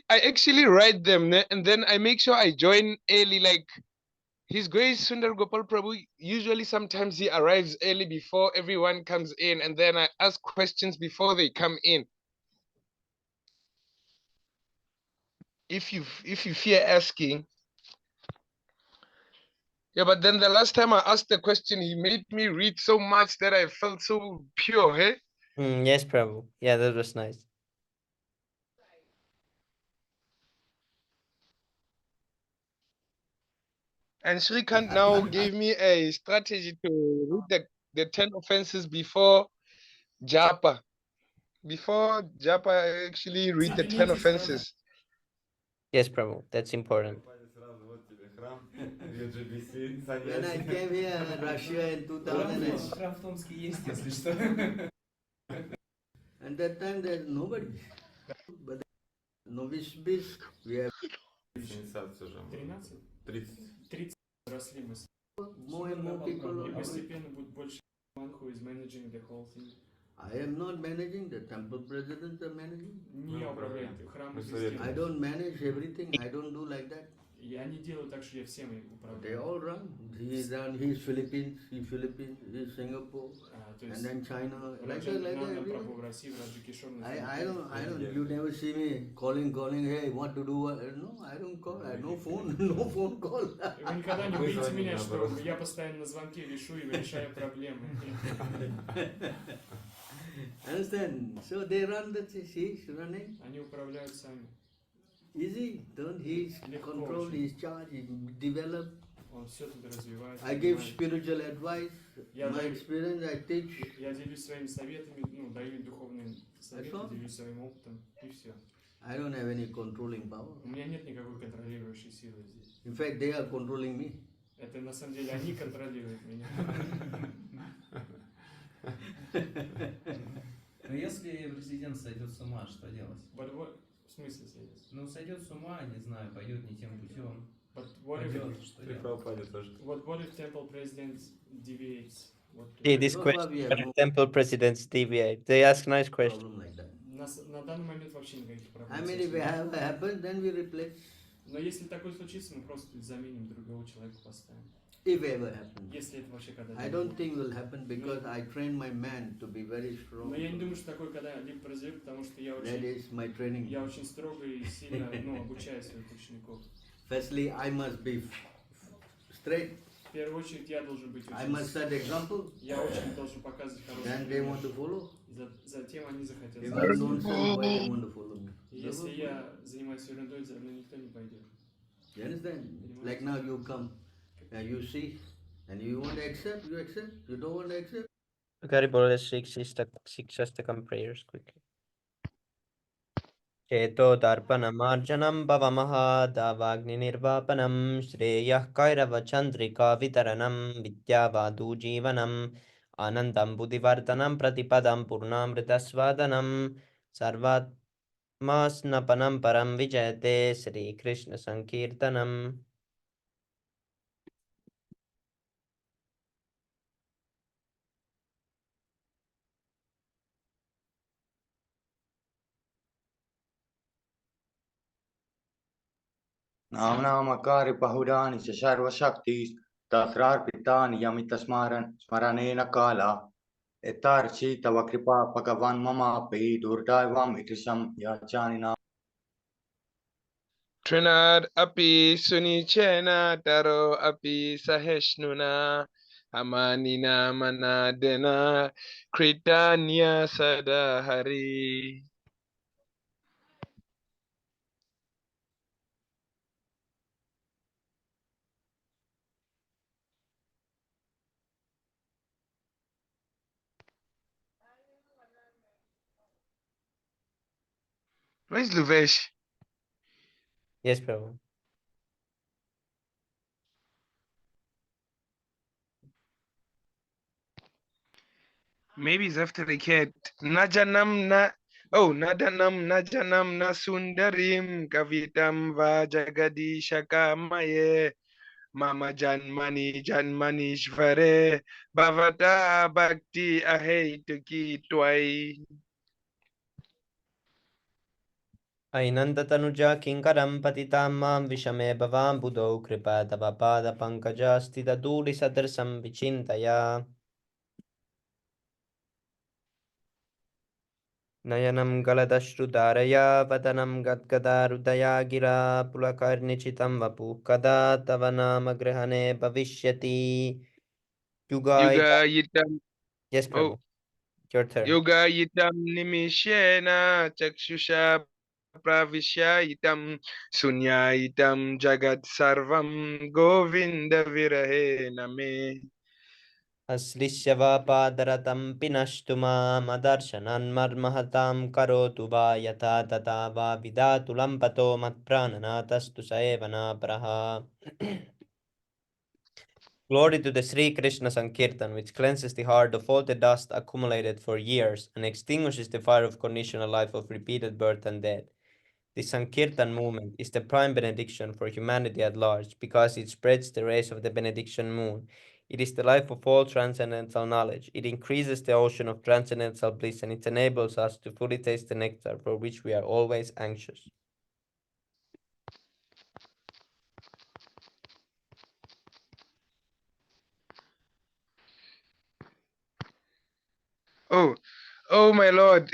I actually write them, ne? And then I make sure I join early, like His Grace Sundar Gopal Prabhu, usually sometimes he arrives early before everyone comes in, and then I ask questions before they come in. If you fear asking. Yeah, but then the last time I asked the question, he made me read so much that I felt so pure, hey? Yes, Prabhu. Yeah, that was nice. And Shrikant now gave me a strategy to read the 10 offenses before Japa. Before Japa, I actually read the 10 offenses. Yes, Prabhu. That's important. When I came here in Russia in 2000, and that time there's nobody. But novice bis, we have 30 росли мы. more and more people. И постепенно будет больше one who is managing the whole thing. I am not managing, the temple presidents are managing. Не управляет храмом. I don't manage everything, I don't do like that. Я не делаю так, что я всем управляю. They all run. He's Philippines, he's Singapore, and then China, like that, I don't, you never see me calling, hey, what to do, no, I don't call, I no phone, no phone call. Вы никогда не увидите меня, что я постоянно на звонке вешу и решаю проблемы. Understand? So they run he's running. Они управляют сами. Easy, don't he's control, he's charge, he develop. Он все тут развивает. I give поднимает. spiritual advice, Я my даю- experience, I teach. Я делюсь своими советами, ну, даю духовные советы, all. делюсь своим опытом, и все. I don't have any controlling power. У меня нет никакой контролирующей силы здесь. In fact, they are controlling me. Это на самом деле они контролируют меня. Но если президент сойдет с ума, что делать? В смысле сойдет? Ну, сойдет с ума, не знаю, пойдет не тем путем. But what if, Пойдет, что делать? what if temple president deviates? Okay, this Because question, we have when no temple presidents deviate. They ask nice questions. problem like that. На данный момент вообще никаких проблем. I с mean, этим if it нет. have happened, then we replace. Но если такое случится, мы просто заменим другого человека, поставим. If ever happens. Если это вообще когда-то. I don't think will happen because I train my man to be very strong. Но я не думаю, что такое когда-либо произойдет, потому что я That is my training. я очень строго и сильно, обучаю своих учеников. Firstly, I must be straight. В первую очередь я должен быть I очень... must set example. Я очень должен показывать хороший Then they want to follow. Затем они захотят. If I nonsense, why they want to follow me? Если я занимаюсь ерундой, за мной никто не пойдет. You understand? Like now you come and you see and you want to accept, you accept. You don't want to accept. Garibol, six Shastakam prayers quickly. Cheto Darpanamarjanam Bhavamaha Davagni Nirvapanam Shreyah Kairava Chandrika Vitaranam Vidyavadu Jivanam Anandam Buddhivardhanam Pratipadam Purnamritasvadanam Sarvatmasnapanam Param Vijayate Sri Krishna Sankirtanam. नामनामकारि बहुडानि च सर्वशक्ति तत्रार्पितानि यमित स्मरणेन काला एतार्ची तव कृपा भगवान् ममापि दुर्दैवम् इति याचानि नाम Trinad api sunichena taro api saheshnuna amanina manadena kritanya sadahari. Where's Luvesh? Yes, Prabhu. Maybe it's after the cat. Najanam na nadanam najanam na sundarim kavitam va jagadisha kamaye mama janmani janmanishvare bhavata bhakti aheituki twai. Ainandatanuja kinkaram patitam mam vishame bhavam buddho kripa tava pada pankaja stita duri sadarsam vichintaya. Nayanam galadashrudaraya vadanam gadgadarudaya gira pulakarnichitam vapu kada tava nama grahane bhavishyati. Yuga yitam. Yes, Prabhu. Your turn. Yoga yitam nimishena chakshusha pravishya itam sunya itam jagat sarvam govinda virahe name. Aslishyava padaratam pinashtuma madarshanan marmahatam karotu va yatha tata va vidatulam pato matprananatastu saevana praha. Glory to the Sri Krishna Sankirtan, which cleanses the heart of all the dust accumulated for years and extinguishes the fire of conditional life of repeated birth and death. The Sankirtan movement is the prime benediction for humanity at large because it spreads the rays of the benediction moon. It is the life of all transcendental knowledge. It increases the ocean of transcendental bliss and it enables us to fully taste the nectar for which we are always anxious. Oh my Lord,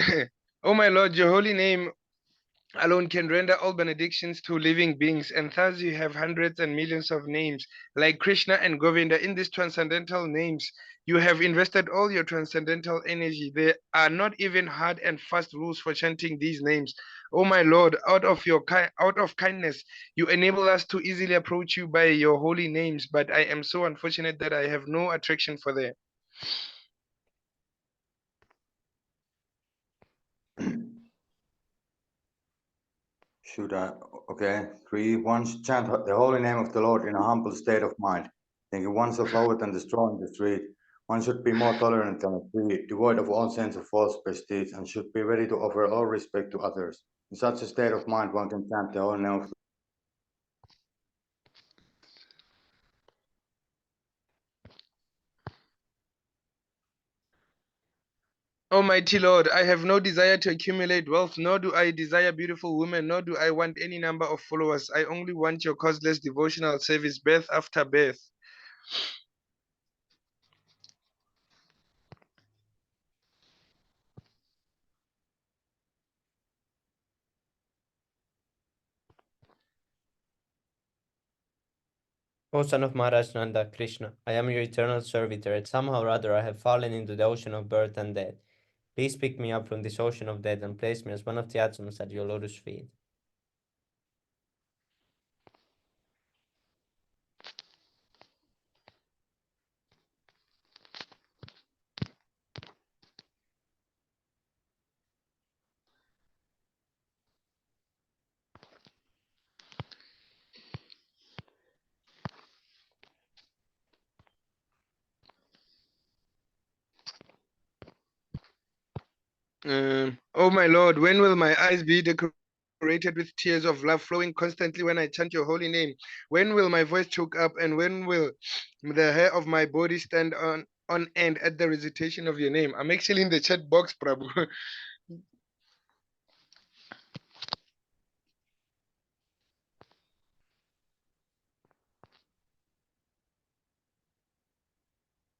oh my Lord, your holy name alone can render all benedictions to living beings, and thus you have hundreds and millions of names, like Krishna and Govinda. In these transcendental names, you have invested all your transcendental energy. There are not even hard and fast rules for chanting these names. Oh my Lord, out of kindness, you enable us to easily approach you by your holy names, but I am so unfortunate that I have no attraction for them. Should I? Okay. 3. One should chant the holy name of the Lord in a humble state of mind, thinking oneself lower than the straw in the street. One should be more tolerant than a tree, devoid of all sense of false prestige, and should be ready to offer all respect to others. In such a state of mind, one can chant the holy name of Almighty Lord, I have no desire to accumulate wealth, nor do I desire beautiful women, nor do I want any number of followers. I only want your causeless devotional service, birth after birth. O son of Maharaj Nanda, Krishna, I am your eternal servitor, and somehow or other I have fallen into the ocean of birth and death. Please pick me up from this ocean of death and place me as one of the atoms at your lotus feet. Oh my Lord, when will my eyes be decorated with tears of love flowing constantly when I chant your holy name? When will my voice choke up, and when will the hair of my body stand on end at the recitation of your name? I'm actually in the chat box, Prabhu.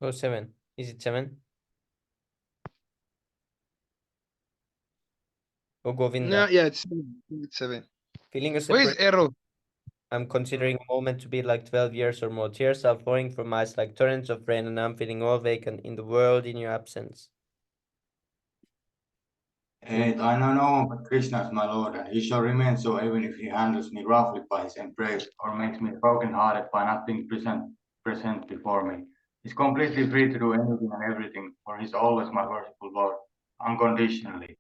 Oh, 7. Is it 7? Oh, Govinda. No, yeah, it's 7. Feeling a Where is separate. Errol? I'm considering a moment to be like 12 years or more. Tears are pouring from eyes like torrents of rain, and I'm feeling all vacant in the world in your absence. 8. I know no one but Krishna as my Lord, and he shall remain so even if he handles me roughly by his embrace, or makes me broken-hearted by not being present before me. He's completely free to do anything and everything, for he's always my worshipful Lord, unconditionally.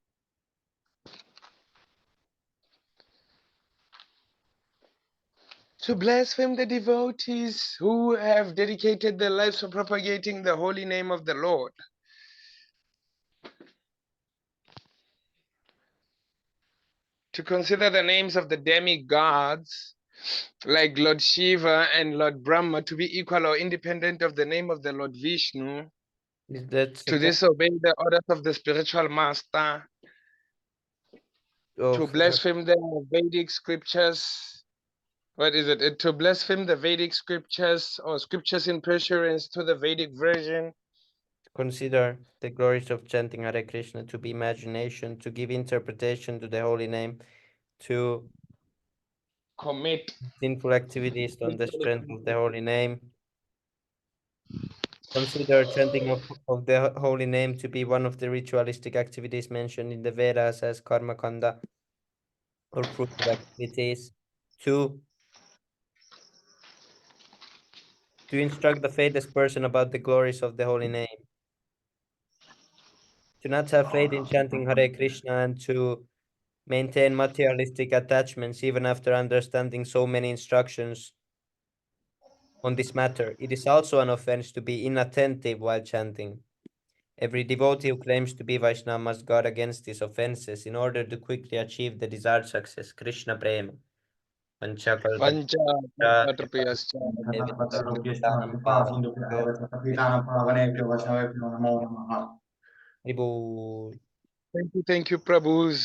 To blaspheme the devotees who have dedicated their lives for propagating the holy name of the Lord. To consider the names of the demigods, like Lord Shiva and Lord Brahma, to be equal or independent of the name of the Lord Vishnu. To disobey the orders of the spiritual master. To blaspheme the Vedic scriptures. What is it? To blaspheme the Vedic scriptures or scriptures in pursuance to the Vedic version. Consider the glories of chanting Hare Krishna to be imagination, to give interpretation to the holy name, to commit sinful activities on the strength of the holy name. Consider chanting of the holy name to be one of the ritualistic activities mentioned in the Vedas as karma kanda or fruitive activities. 2. To instruct the faithless person about the glories of the holy name. To not have faith in chanting Hare Krishna and to maintain materialistic attachments even after understanding so many instructions on this matter. It is also an offense to be inattentive while chanting. Every devotee who claims to be Vaishnava must guard against these offenses in order to quickly achieve the desired success. Krishna Prema. Thank you, Prabhu.